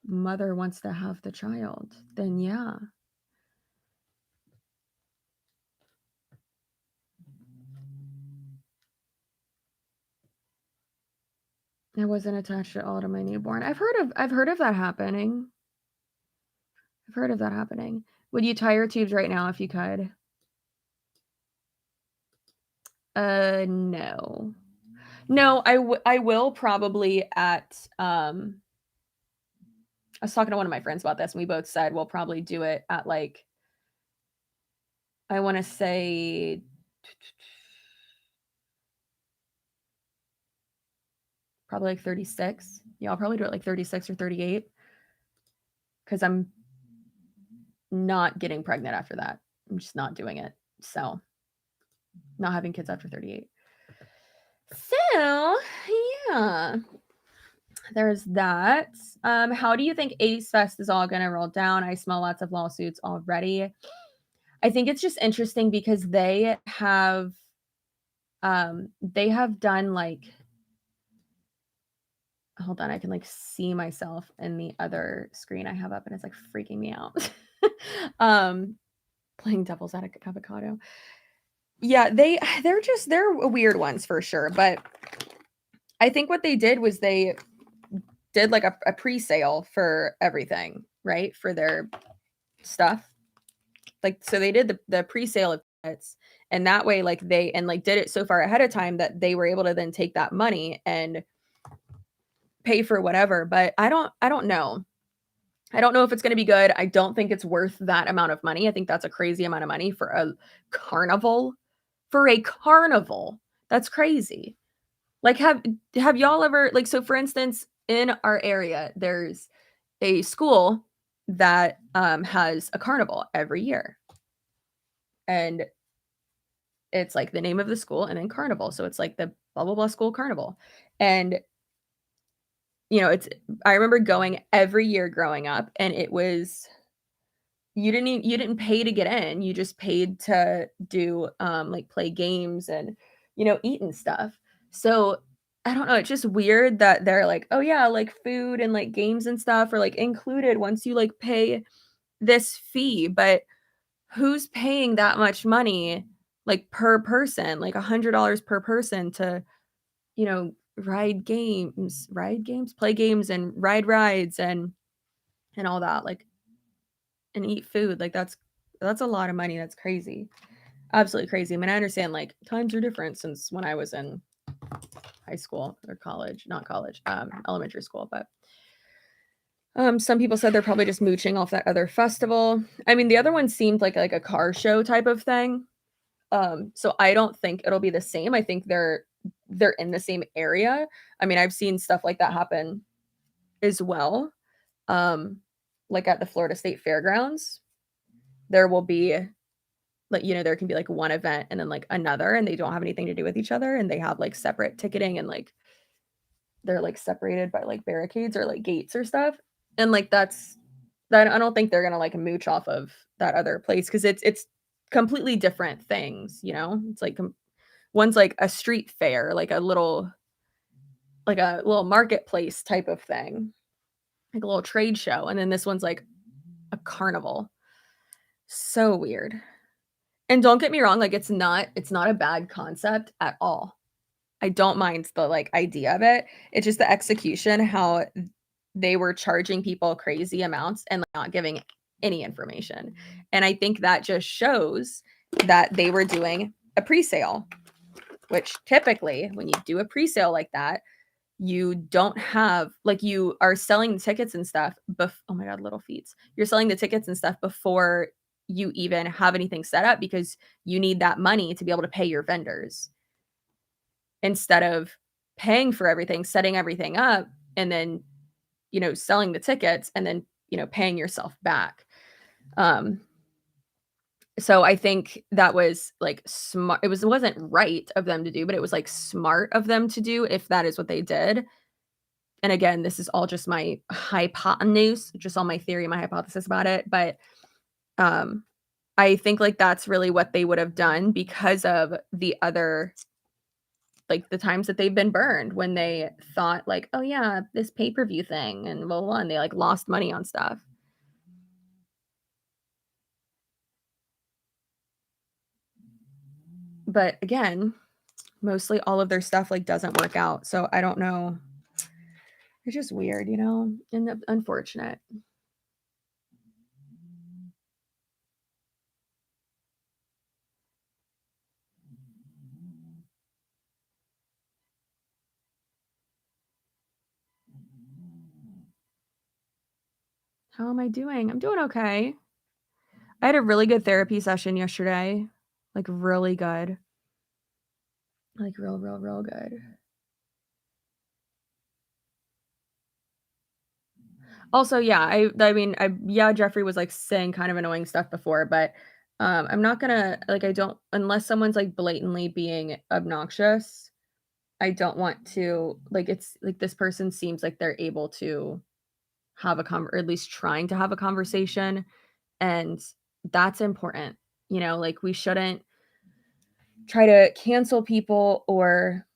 mother wants to have the child, then yeah. I wasn't attached at all to my newborn. I've heard of that happening. I've heard of that happening. Would you tie your tubes right now if you could? No. No, I will probably at, I was talking to one of my friends about this, and we both said we'll probably do it at, like, I wanna say probably, like, 36. Yeah, I'll probably do it, like, 36 or 38 because I'm not getting pregnant after that. I'm just not doing it. So, not having kids after 38. So, yeah. There's that. How do you think Ace Fest is all gonna roll down? I smell lots of lawsuits already. I think it's just interesting because they have done, like, hold on, I can, like, see myself in the other screen I have up, and it's, like, freaking me out. Um, playing devil's avocado. Yeah, they're weird ones for sure, but I think what they did was they did, like, a pre-sale for everything, right? For their stuff. Like, so they did the pre-sale of tickets, and that way, like, they did it so far ahead of time that they were able to then take that money and pay for whatever, but I don't know. I don't know if it's gonna be good. I don't think it's worth that amount of money. I think that's a crazy amount of money for a carnival. For a carnival. That's crazy. Like, have y'all ever, like, so for instance, in our area, there's a school that, has a carnival every year. And it's, like, the name of the school and then carnival, so it's, like, the blah, blah, blah school carnival. And, it's I remember going every year growing up, and it was you didn't pay to get in, you just paid to do, like, play games and, eat and stuff. So, I don't know, it's just weird that they're like, "Oh, yeah, like, food and, like, games and stuff are, like, included once you, like, pay this fee," but who's paying that much money, like, per person, like, $100 per person to, ride games, play games, and ride rides and all that, like, and eat food, like, that's a lot of money, that's crazy. Absolutely crazy. I mean, I understand, like, times are different since when I was in high school or college, not college, elementary school, but, some people said they're probably just mooching off that other festival. I mean, the other one seemed like a car show type of thing, so I don't think it'll be the same. I think they're in the same area. I mean, I've seen stuff like that happen as well, um, like at the Florida State Fairgrounds. There will be, like, there can be, like, one event and then, like, another, and they don't have anything to do with each other, and they have, like, separate ticketing and, like, they're, like, separated by, like, barricades or, like, gates or stuff, and, like, that I don't think they're gonna, like, mooch off of that other place because it's completely different things, you know? It's like one's like a street fair, like a little marketplace type of thing, like a little trade show, and then this one's like a carnival. So weird. And don't get me wrong, like, it's not a bad concept at all. I don't mind the, like, idea of it. It's just the execution, how they were charging people crazy amounts and, like, not giving any information. And I think that just shows that they were doing a presale, which typically, when you do a presale like that, you don't have, like, you are selling tickets and stuff oh my god, little feet. You're selling the tickets and stuff before you even have anything set up because you need that money to be able to pay your vendors instead of paying for everything, setting everything up, and then, selling the tickets and then, paying yourself back. Um, so I think that was, like, smart. It wasn't right of them to do, but it was, like, smart of them to do if that is what they did. And again, this is all just my hypotenuse, just all my theory, my hypothesis about it, but, um, I think, like, that's really what they would have done because of the other like the times that they've been burned when they thought like, oh yeah, this pay-per-view thing and blah, blah, blah, and they like lost money on stuff. But again, mostly all of their stuff like doesn't work out. So I don't know. It's just weird, you know, and unfortunate. How am I doing? I'm doing okay. I had a really good therapy session yesterday. Like really good. Like real good. Also, yeah, I mean, yeah, Jeffrey was like saying kind of annoying stuff before, but I'm not gonna like I don't unless someone's like blatantly being obnoxious, I don't want to like it's like this person seems like they're able to have a or at least trying to have a conversation. And that's important. You know, like we shouldn't try to cancel people or,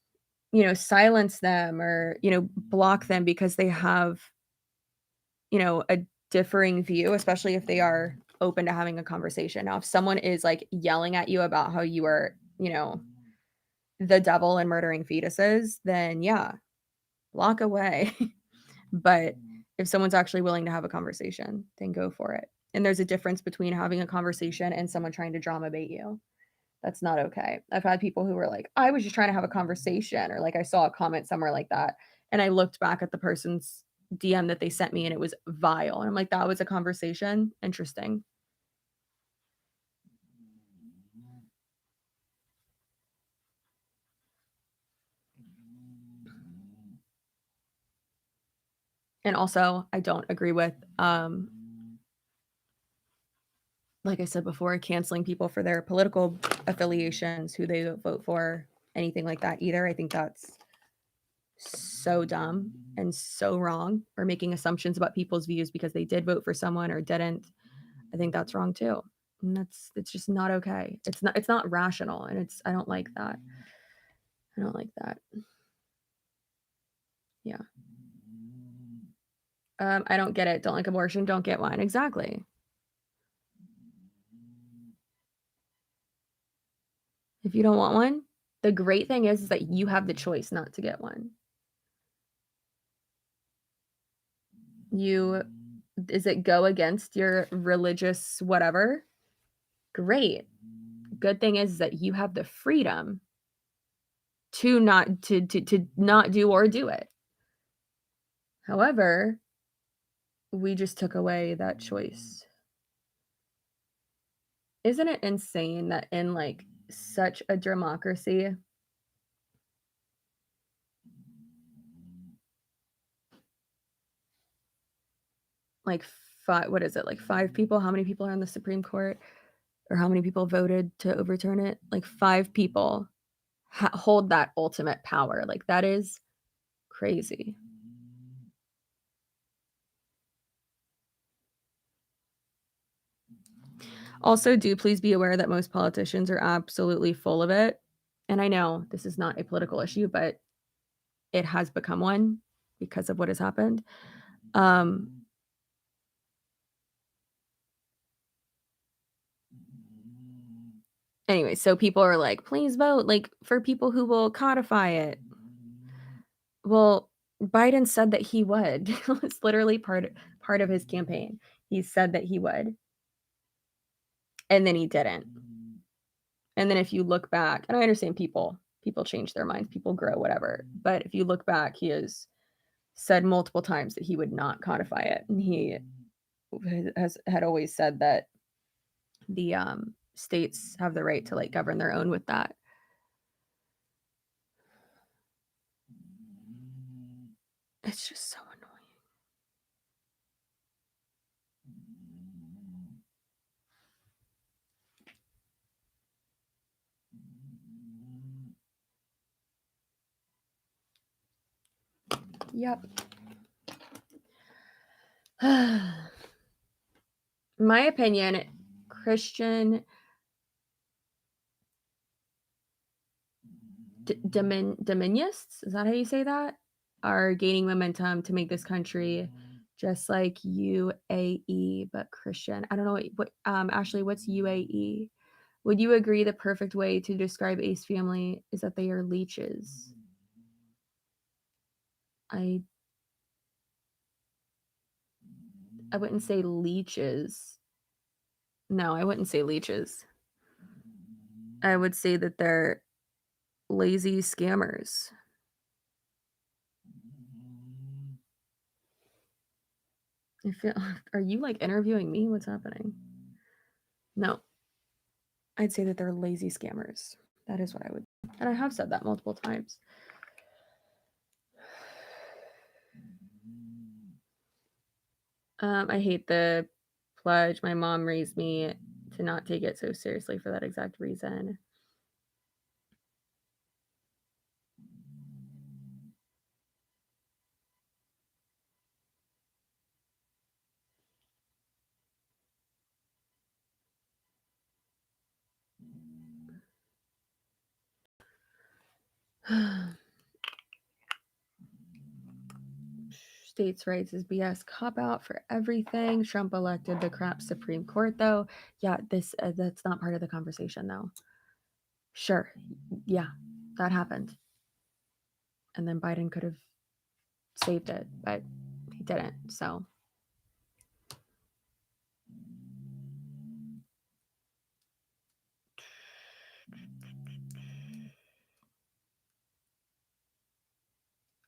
you know, silence them or, you know, block them because they have, you know, a differing view, especially if they are open to having a conversation. Now, if someone is like yelling at you about how you are, you know, the devil and murdering fetuses, then yeah, block away. But if someone's actually willing to have a conversation, then go for it. And there's a difference between having a conversation and someone trying to drama bait you. That's not okay. I've had people who were like, I was just trying to have a conversation, or like I saw a comment somewhere like that. And I looked back at the person's DM that they sent me and it was vile. And I'm like, that was a conversation. Interesting. And also, I don't agree with like I said before, canceling people for their political affiliations, who they vote for, anything like that either. I think that's so dumb and so wrong, or making assumptions about people's views because they did vote for someone or didn't. I think that's wrong too. And it's just not okay. It's not rational, and I don't like that. I don't like that. Yeah. I don't get it. Don't like abortion, don't get one. Exactly. If you don't want one, the great thing is that you have the choice not to get one. Does it go against your religious whatever? Great. Good thing is that you have the freedom to not do or do it. However, we just took away that choice. Isn't it insane that in like such a democracy, like what is it, like 5 people? How many people are on the Supreme Court? Or how many people voted to overturn it? Like 5 people hold that ultimate power. Like that is crazy. Also, do please be aware that most politicians are absolutely full of it. And I know this is not a political issue, but it has become one because of what has happened. Anyway, so people are like, please vote like for people who will codify it. Well, Biden said that he would. It's literally part of his campaign. He said that he would. And then he didn't. And then if you look back, and I understand people change their minds, people grow, whatever. But if you look back, he has said multiple times that he would not codify it. And he had always said that the states have the right to like govern their own with that. It's just so annoying. Yep. My opinion, Christian Dominionists, is that how you say that? Are gaining momentum to make this country just like UAE, but Christian. I don't know what Ashley, what's UAE? Would you agree the perfect way to describe Ace family is that they are leeches? I wouldn't say leeches. No, I wouldn't say leeches. I would say that they're lazy scammers. I feel, are you like interviewing me? What's happening? No. I'd say that they're lazy scammers. That is what I would. And I have said that multiple times. I hate the pledge. My mom raised me to not take it so seriously for that exact reason. States' rights is BS cop out for everything. Trump elected the crap Supreme Court, though. Yeah, this that's not part of the conversation, though. Sure, yeah, that happened, and then Biden could have saved it, but he didn't. So.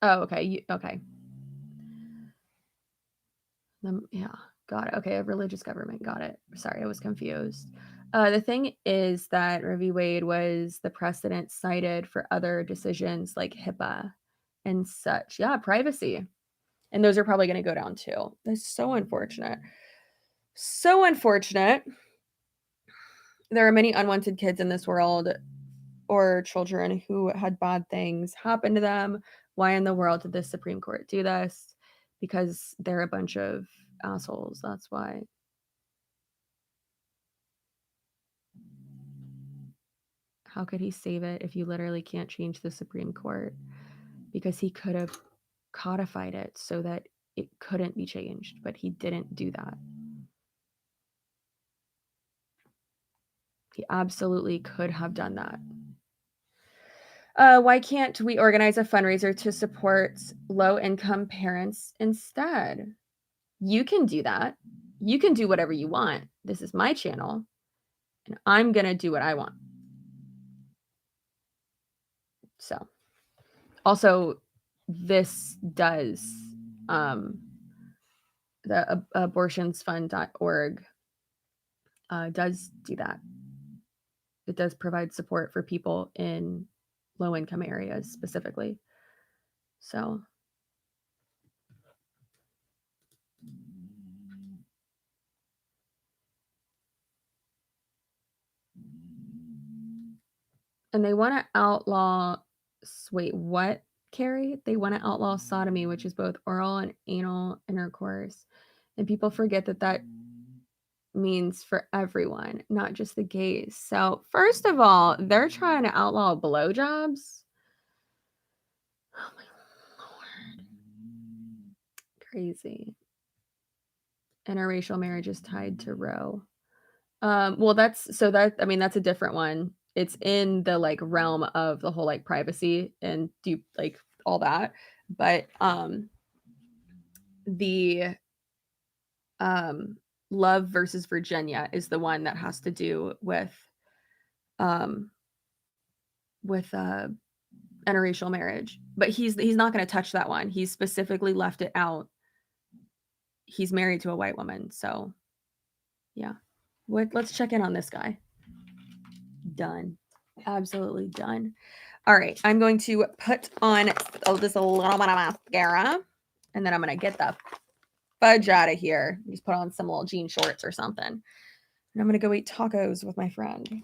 Oh, okay. Okay. Yeah, got it. Okay, a religious government. Got it. Sorry, I was confused. The thing is that Roe v. Wade was the precedent cited for other decisions like HIPAA and such. Yeah, privacy. And those are probably going to go down too. That's so unfortunate. So unfortunate. There are many unwanted kids in this world or children who had bad things happen to them. Why in the world did the Supreme Court do this? Because they're a bunch of assholes. That's why. How could he save it if you literally can't change the Supreme Court? Because he could have codified it so that it couldn't be changed, but he didn't do that. He absolutely could have done that. Why can't we organize a fundraiser to support low-income parents instead? You can do that. You can do whatever you want. This is my channel, and I'm going to do what I want. So, also, this does, the abortionsfund.org does do that. It does provide support for people in low-income areas specifically. So, and they want to outlaw, wait, what, Carrie? They want to outlaw sodomy, which is both oral and anal intercourse. And people forget that that means for everyone, not just the gays. So, first of all, they're trying to outlaw blowjobs. Oh my Lord. Crazy. Interracial marriage is tied to Roe. Well, that's a different one. It's in the like realm of the whole like privacy and do like all that. But the Love versus Virginia is the one that has to do with interracial marriage. But he's not going to touch that one. He's specifically left it out. He's married to a white woman, so yeah. Let's check in on this guy. Done. Absolutely done. All right, I'm going to put on just a little bit of mascara, and then I'm going to get the fudge out of here. Just put on some little jean shorts or something. And I'm going to go eat tacos with my friend.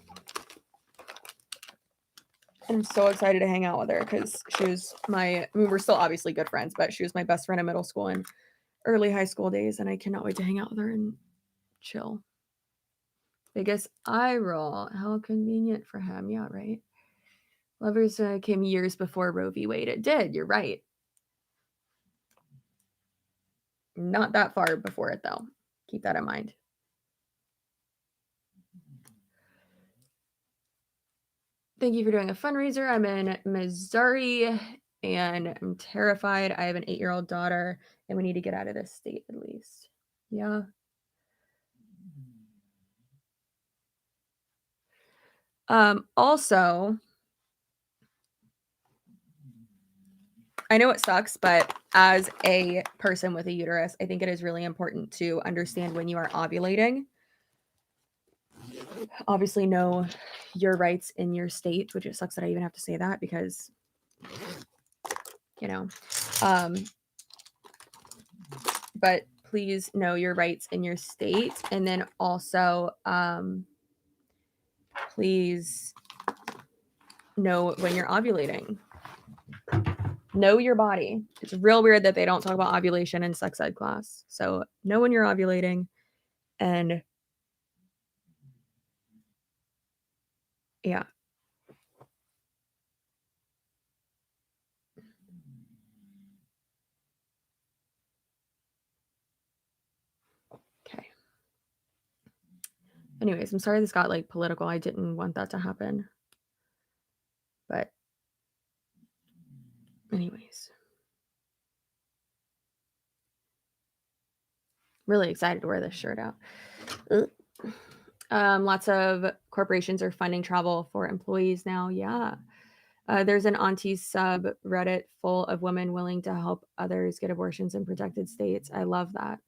I'm so excited to hang out with her because she was we're still obviously good friends, but she was my best friend in middle school and early high school days, and I cannot wait to hang out with her and chill. Biggest eye roll. How convenient for him. Yeah, right. Lovers came years before Roe v. Wade. It did. You're right. Not that far before it, though. Keep that in mind. Thank you for doing a fundraiser. I'm in Missouri and I'm terrified. I have an 8-year-old daughter and we need to get out of this state at least. Yeah. Also, I know it sucks, but as a person with a uterus, I think it is really important to understand when you are ovulating. Obviously, know your rights in your state, which it sucks that I even have to say that because, you know, but please know your rights in your state. And then also, please know when you're ovulating. Know your body. It's real weird that they don't talk about ovulation in sex ed class. So know when you're ovulating and yeah. Okay. Anyways, I'm sorry this got like political. I didn't want that to happen. But anyways. Really excited to wear this shirt out. Lots of corporations are funding travel for employees now. Yeah. There's an auntie subreddit full of women willing to help others get abortions in protected states. I love that.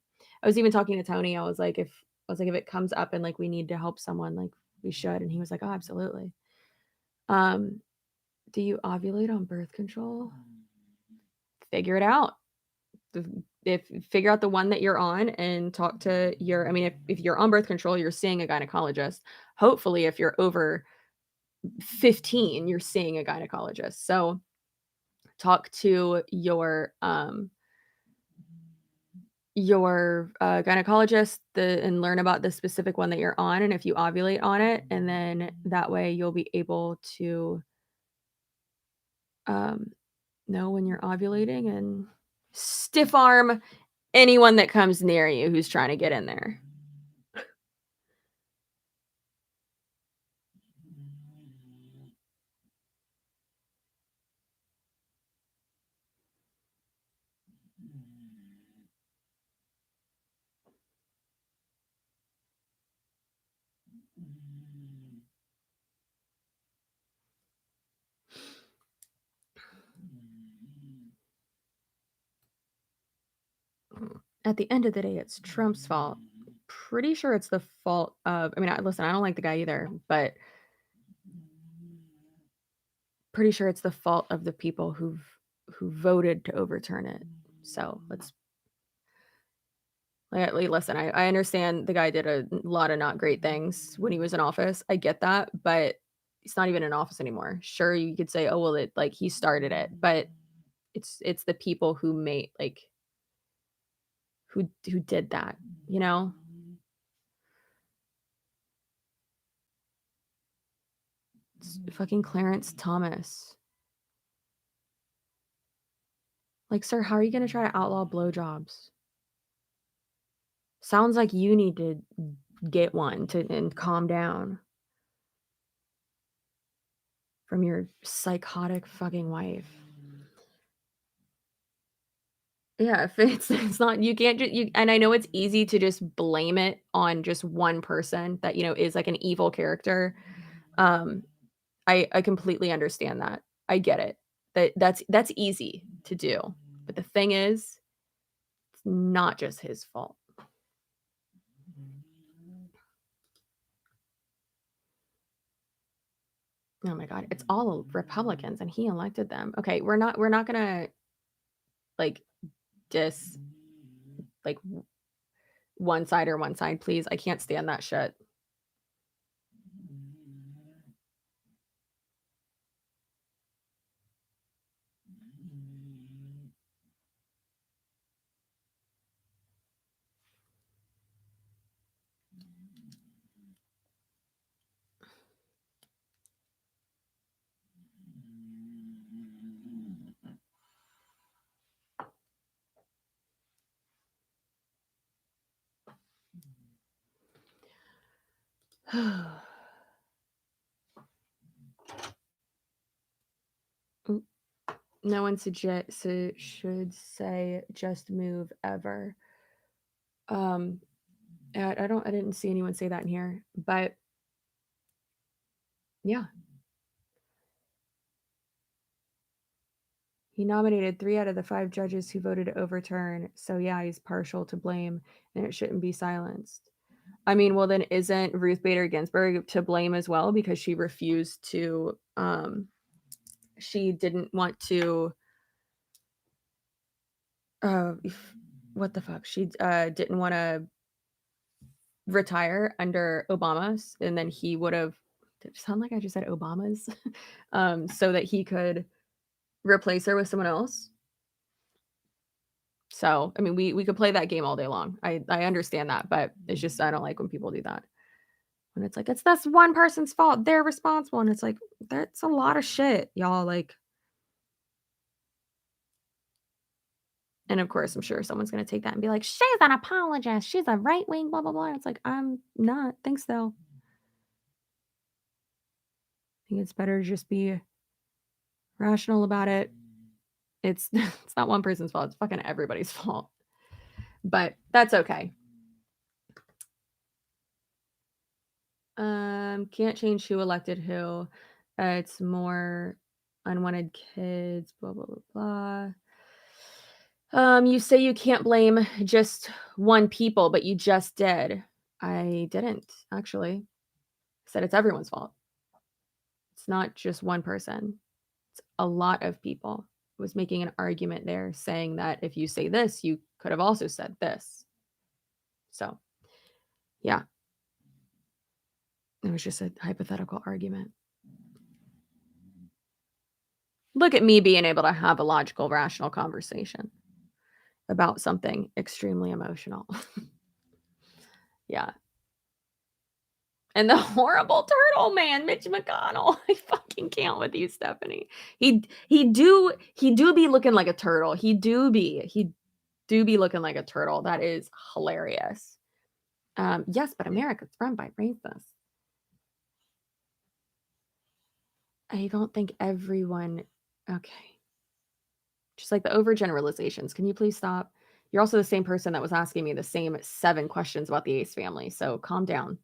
I was even talking to Tony. I was like, if it comes up and like we need to help someone, like we should. And he was like, oh, absolutely. Do you ovulate on birth control? Figure it out. Figure out the one that you're on and talk to your, I mean, if you're on birth control, you're seeing a gynecologist. Hopefully, if you're over 15, you're seeing a gynecologist. So talk to your gynecologist and learn about the specific one that you're on and if you ovulate on it. And then that way you'll be able to know when you're ovulating and stiff arm anyone that comes near you who's trying to get in there. At the end of the day, it's Trump's fault. Pretty sure it's the fault of, I mean, listen, I don't like the guy either, but pretty sure it's the fault of the people who voted to overturn it. So let's listen. I understand the guy did a lot of not great things when he was in office. I get that, but he's not even in office anymore. Sure, you could say, oh well, it like he started it, but it's the people who made like who did that, you know. It's fucking Clarence Thomas. Like, sir, how are you gonna try to outlaw blowjobs? Sounds like you need to get one and calm down from your psychotic fucking wife. Yeah, if it's not, you can't just you, and I know it's easy to just blame it on just one person that, you know, is like an evil character. Um, I completely understand that. I get it. That's easy to do. But the thing is, it's not just his fault. Oh my God, it's all Republicans and he elected them. Okay, we're not gonna like diss like one side, please. I can't stand that shit. Oop. No one should say just move ever. I didn't see anyone say that in here, but yeah. He nominated 3 out of the 5 judges who voted to overturn. So yeah, he's partial to blame and it shouldn't be silenced. I mean, well then isn't Ruth Bader Ginsburg to blame as well because she refused to she didn't want to what the fuck? She didn't want to retire under Obama's and then he would have did it sound like I just said Obama's so that he could replace her with someone else. So, I mean, we could play that game all day long. I understand that, but it's just I don't like when people do that. When it's like, it's this one person's fault, they're responsible, and it's like, that's a lot of shit, y'all, like and of course, I'm sure someone's gonna take that and be like, "She's an apologist, she's a right-wing, blah, blah, blah." It's like, I'm not. Thanks, though. I think it's better to just be rational about it. It's it's not one person's fault, it's fucking everybody's fault. But that's okay. Can't change who elected who. It's more unwanted kids, blah, blah, blah, blah. You say you can't blame just one people, but you just did. I didn't, actually. I said it's everyone's fault. It's not just one person. It's a lot of people. I was making an argument there saying that if you say this, you could have also said this. So, yeah. It was just a hypothetical argument. Look at me being able to have a logical, rational conversation about something extremely emotional. Yeah. And the horrible turtle man, Mitch McConnell. I fucking can't with you, Stephanie. He do be looking like a turtle. He do be looking like a turtle. That is hilarious. Yes, but America's run by racists. I don't think everyone okay. Just like the overgeneralizations. Can you please stop? You're also the same person that was asking me the same 7 questions about the Ace family, so calm down.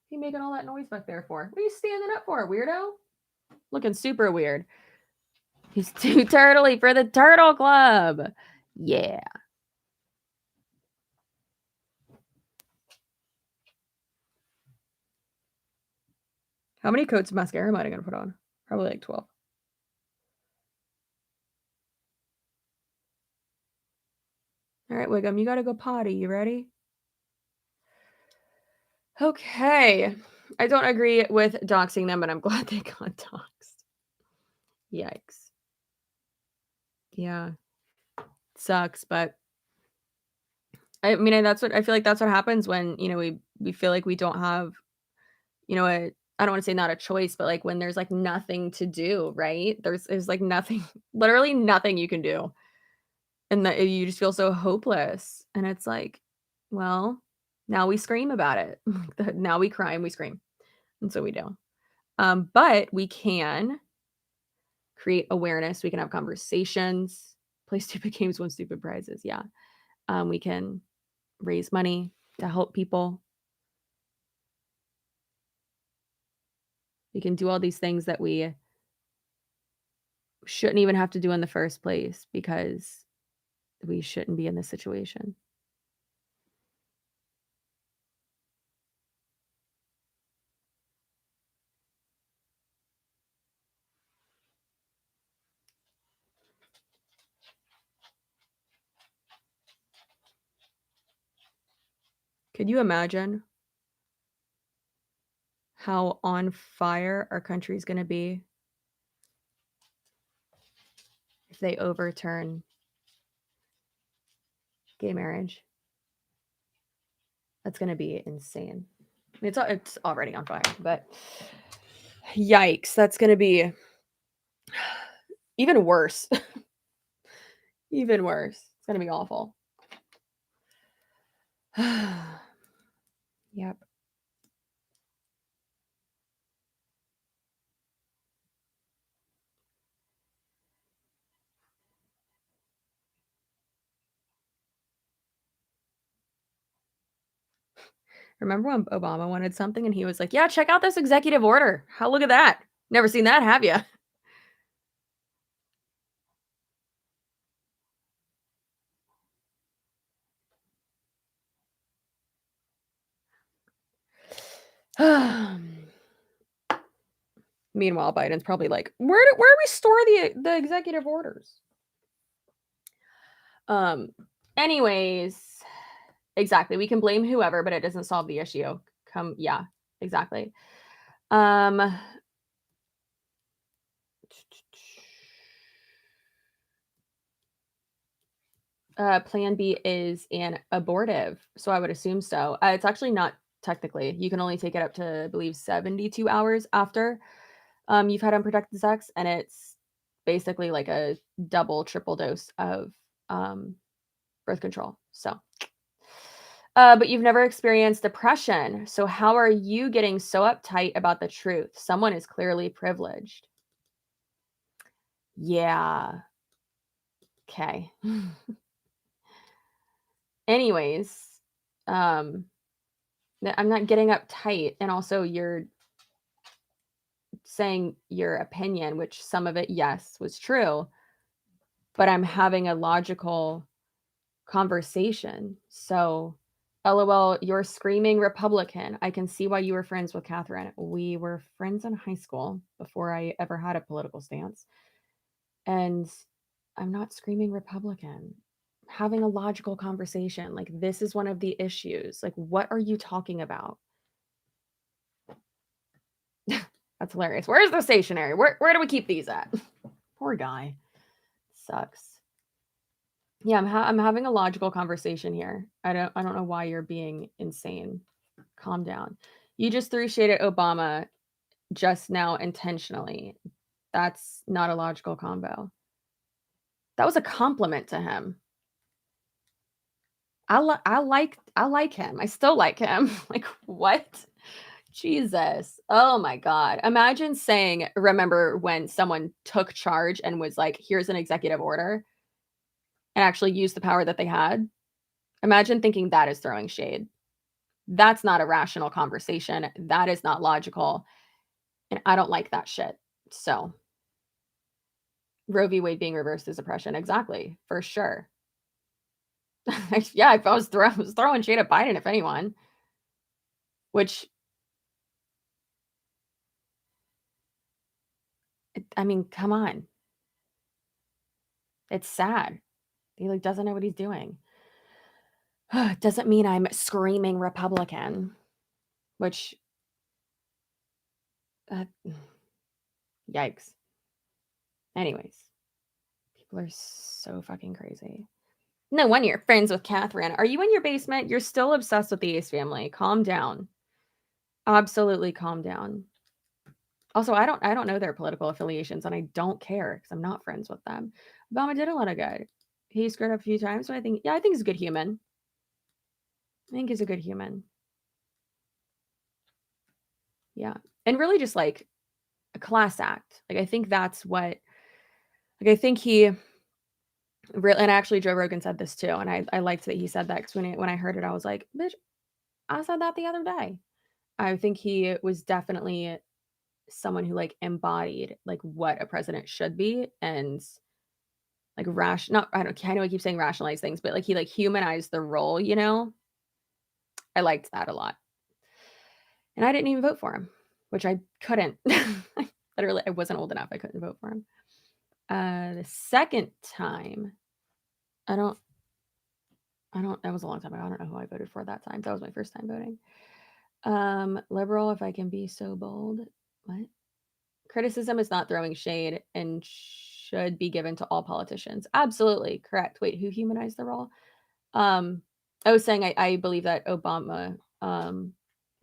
You making all that noise back there for? What are you standing up for, weirdo? Looking super weird. He's too turtly for the Turtle Club. Yeah. How many coats of mascara am I going to put on? Probably like 12. All right, Wiggum, you got to go potty. You ready? Okay. I don't agree with doxing them, but I'm glad they got doxed. Yikes. Yeah. Sucks, but I mean, that's what I feel like that's what happens when, we feel like we don't have, I don't want to say not a choice, but like when there's like nothing to do, right? There's like nothing, literally nothing you can do. And that you just feel so hopeless. And it's like, well, now we scream about it. Now we cry and we scream. And so we do. But we can create awareness. We can have conversations, play stupid games, win stupid prizes. Yeah. We can raise money to help people. We can do all these things that we shouldn't even have to do in the first place because we shouldn't be in this situation. Could you imagine how on fire our country is going to be if they overturn gay marriage? That's going to be insane. It's already on fire, but yikes, that's going to be Even worse. Even worse. It's gonna be awful. Yep. Remember when Obama wanted something and he was like, "Yeah, check out this executive order. How look at that. Never seen that, have you?" Meanwhile, Biden's probably like, "Where do we store the executive orders?" Um, anyways, exactly. We can blame whoever, but it doesn't solve the issue. Yeah, exactly. Um, Plan B is an abortive, so I would assume so. It's actually not technically. You can only take it up to, I believe, 72 hours after you've had unprotected sex, and it's basically like a double, triple dose of um, birth control. So, but you've never experienced depression. So, how are you getting so uptight about the truth? Someone is clearly privileged. Yeah. Okay. Anyways, um, I'm not getting uptight, and also you're saying your opinion, which some of it, yes, was true, but I'm having a logical conversation. So, LOL, you're screaming Republican. I can see why you were friends with Catherine. We were friends in high school before I ever had a political stance. And I'm not screaming Republican. Having a logical conversation. Like, this is one of the issues. Like, what are you talking about? That's hilarious. Where's the stationery? Where do we keep these at? Poor guy. Sucks. Yeah, I'm having a logical conversation here. I don't know why you're being insane. Calm down. You just threw shade at Obama just now intentionally. That's not a logical combo. That was a compliment to him. I like him. I still like him. Like, what? Jesus. Oh my god. Imagine saying, remember when someone took charge and was like, "Here's an executive order," and actually used the power that they had? Imagine thinking that is throwing shade. That's not a rational conversation. That is not logical, and I don't like that shit. So, Roe v. Wade being reversed is oppression. Exactly, for sure. Yeah, if I was throwing shade at Biden, if anyone, which I mean, come on. It's sad. He, like, doesn't know what he's doing. Doesn't mean I'm screaming Republican, which, uh, yikes. Anyways, people are so fucking crazy. No wonder you're friends with Catherine. Are you in your basement? You're still obsessed with the Ace family. Calm down. Absolutely calm down. Also, I don't know their political affiliations, and I don't care because I'm not friends with them. Obama did a lot of good. He screwed up a few times, but I think he's a good human. I think he's a good human. Yeah. And really just like a class act. Like I think that's what like I think he really, and actually Joe Rogan said this too, and I liked that he said that because when I heard it, I was like, bitch, I said that the other day. I think he was definitely someone who like embodied like what a president should be and like not I know I keep saying rationalize things, but like he like humanized the role, you know? I liked that a lot. And I didn't even vote for him, which I couldn't. Literally, I wasn't old enough. I couldn't vote for him. The second time, I don't that was a long time ago. I don't know who I voted for that time. That was my first time voting. Liberal, if I can be so bold. What? Criticism is not throwing shade and should be given to all politicians. Absolutely correct. Wait, who humanized the role? I was saying I believe that Obama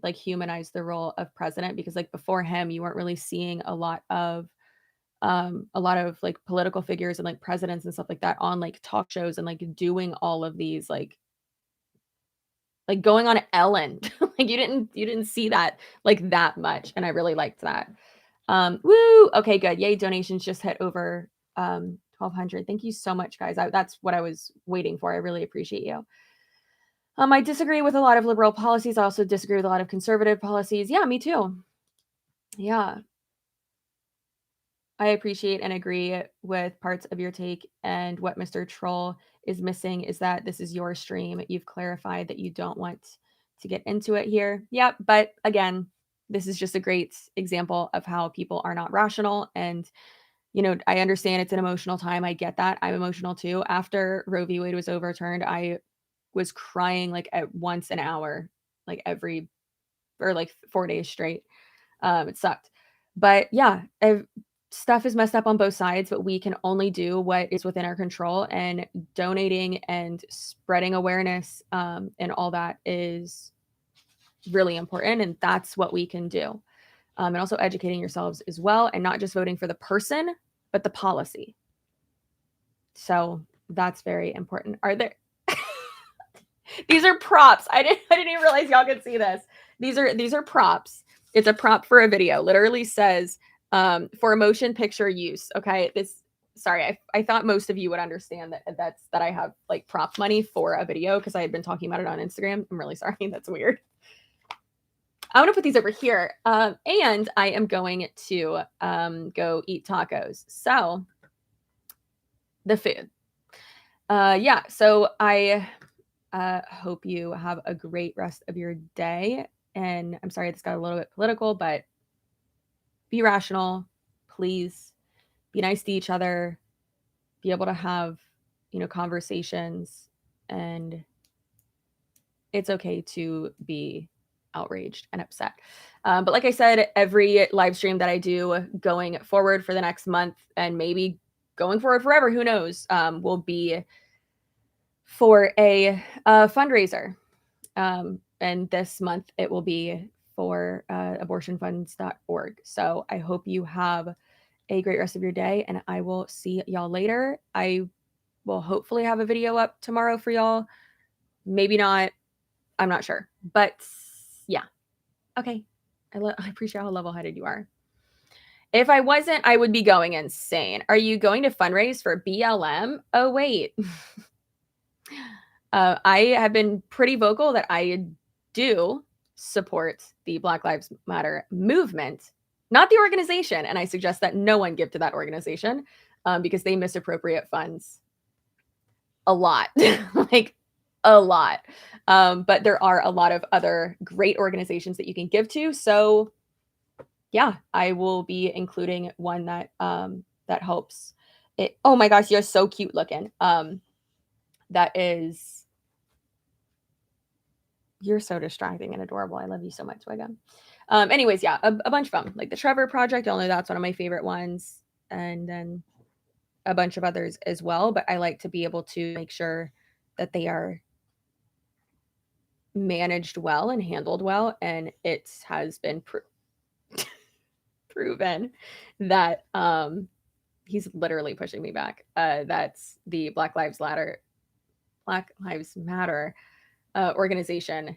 like humanized the role of president because like before him, you weren't really seeing a lot of a lot of like political figures and like presidents and stuff like that on like talk shows and like doing all of these like going on Ellen. Like you didn't see that like that much, and I really liked that. Woo! Okay, good. Yay, donations just hit over 1,200. Thank you so much, guys. That's what I was waiting for. I really appreciate you. I disagree with a lot of liberal policies. I also disagree with a lot of conservative policies. Yeah, me too. Yeah. I appreciate and agree with parts of your take. And what Mr. Troll is missing is that this is your stream. You've clarified that you don't want to get into it here. Yep. But again, this is just a great example of how people are not rational. And, you know, I understand it's an emotional time. I get that. I'm emotional too. After Roe v. Wade was overturned, I was crying like at once an hour, like like 4 days straight. It sucked. But yeah, stuff is messed up on both sides, but we can only do what is within our control, and donating and spreading awareness and all that is really important. And that's what we can do. And also educating yourselves as well, and not just voting for the person, but the policy. So that's very important. Are there these are props. I didn't even realize y'all could see this. These are props. It's a prop for a video. Literally says for motion picture use. Okay. I thought most of you would understand that I have like prop money for a video because I had been talking about it on Instagram. I'm really sorry. That's weird. I'm gonna put these over here. And I am going to go eat tacos. So the food. Yeah, so I hope you have a great rest of your day. And I'm sorry this got a little bit political, but be rational, please. Be nice to each other. Be able to have, conversations. And it's okay to be outraged and upset. But like I said, every live stream that I do going forward for the next month, and maybe going forward forever, who knows, will be for a fundraiser. And this month it will be for abortionfunds.org. So I hope you have a great rest of your day, and I will see y'all later. I will hopefully have a video up tomorrow for y'all. Maybe not. I'm not sure. But yeah. Okay. I appreciate how level-headed you are. If I wasn't, I would be going insane. Are you going to fundraise for BLM? Oh, wait. I have been pretty vocal that I do support the Black Lives Matter movement, not the organization. And I suggest that no one give to that organization because they misappropriate funds a lot, like a lot. But there are a lot of other great organizations that you can give to. So yeah, I will be including one that that helps it. Oh my gosh, you're so cute looking. That is, you're so distracting and adorable. I love you so much, Wiggum. Anyways, yeah, a bunch of them. Like the Trevor Project, I know that's one of my favorite ones. And then a bunch of others as well. But I like to be able to make sure that they are managed well and handled well. And it has been proven that he's literally pushing me back. That's the Black Lives Matter organization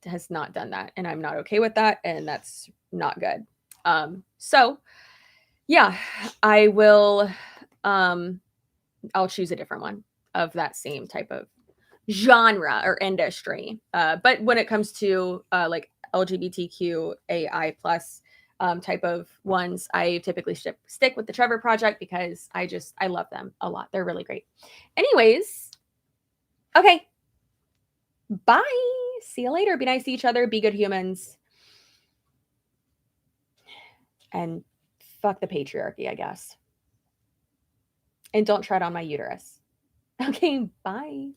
has not done that, and I'm not okay with that, and that's not good. So yeah, I will I'll choose a different one of that same type of genre or industry. But when it comes to like LGBTQAI plus type of ones, I typically stick with the Trevor Project because I love them a lot. They're really great. Anyways, okay. Bye. See you later. Be nice to each other. Be good humans. And fuck the patriarchy, I guess. And don't tread on my uterus. Okay, bye.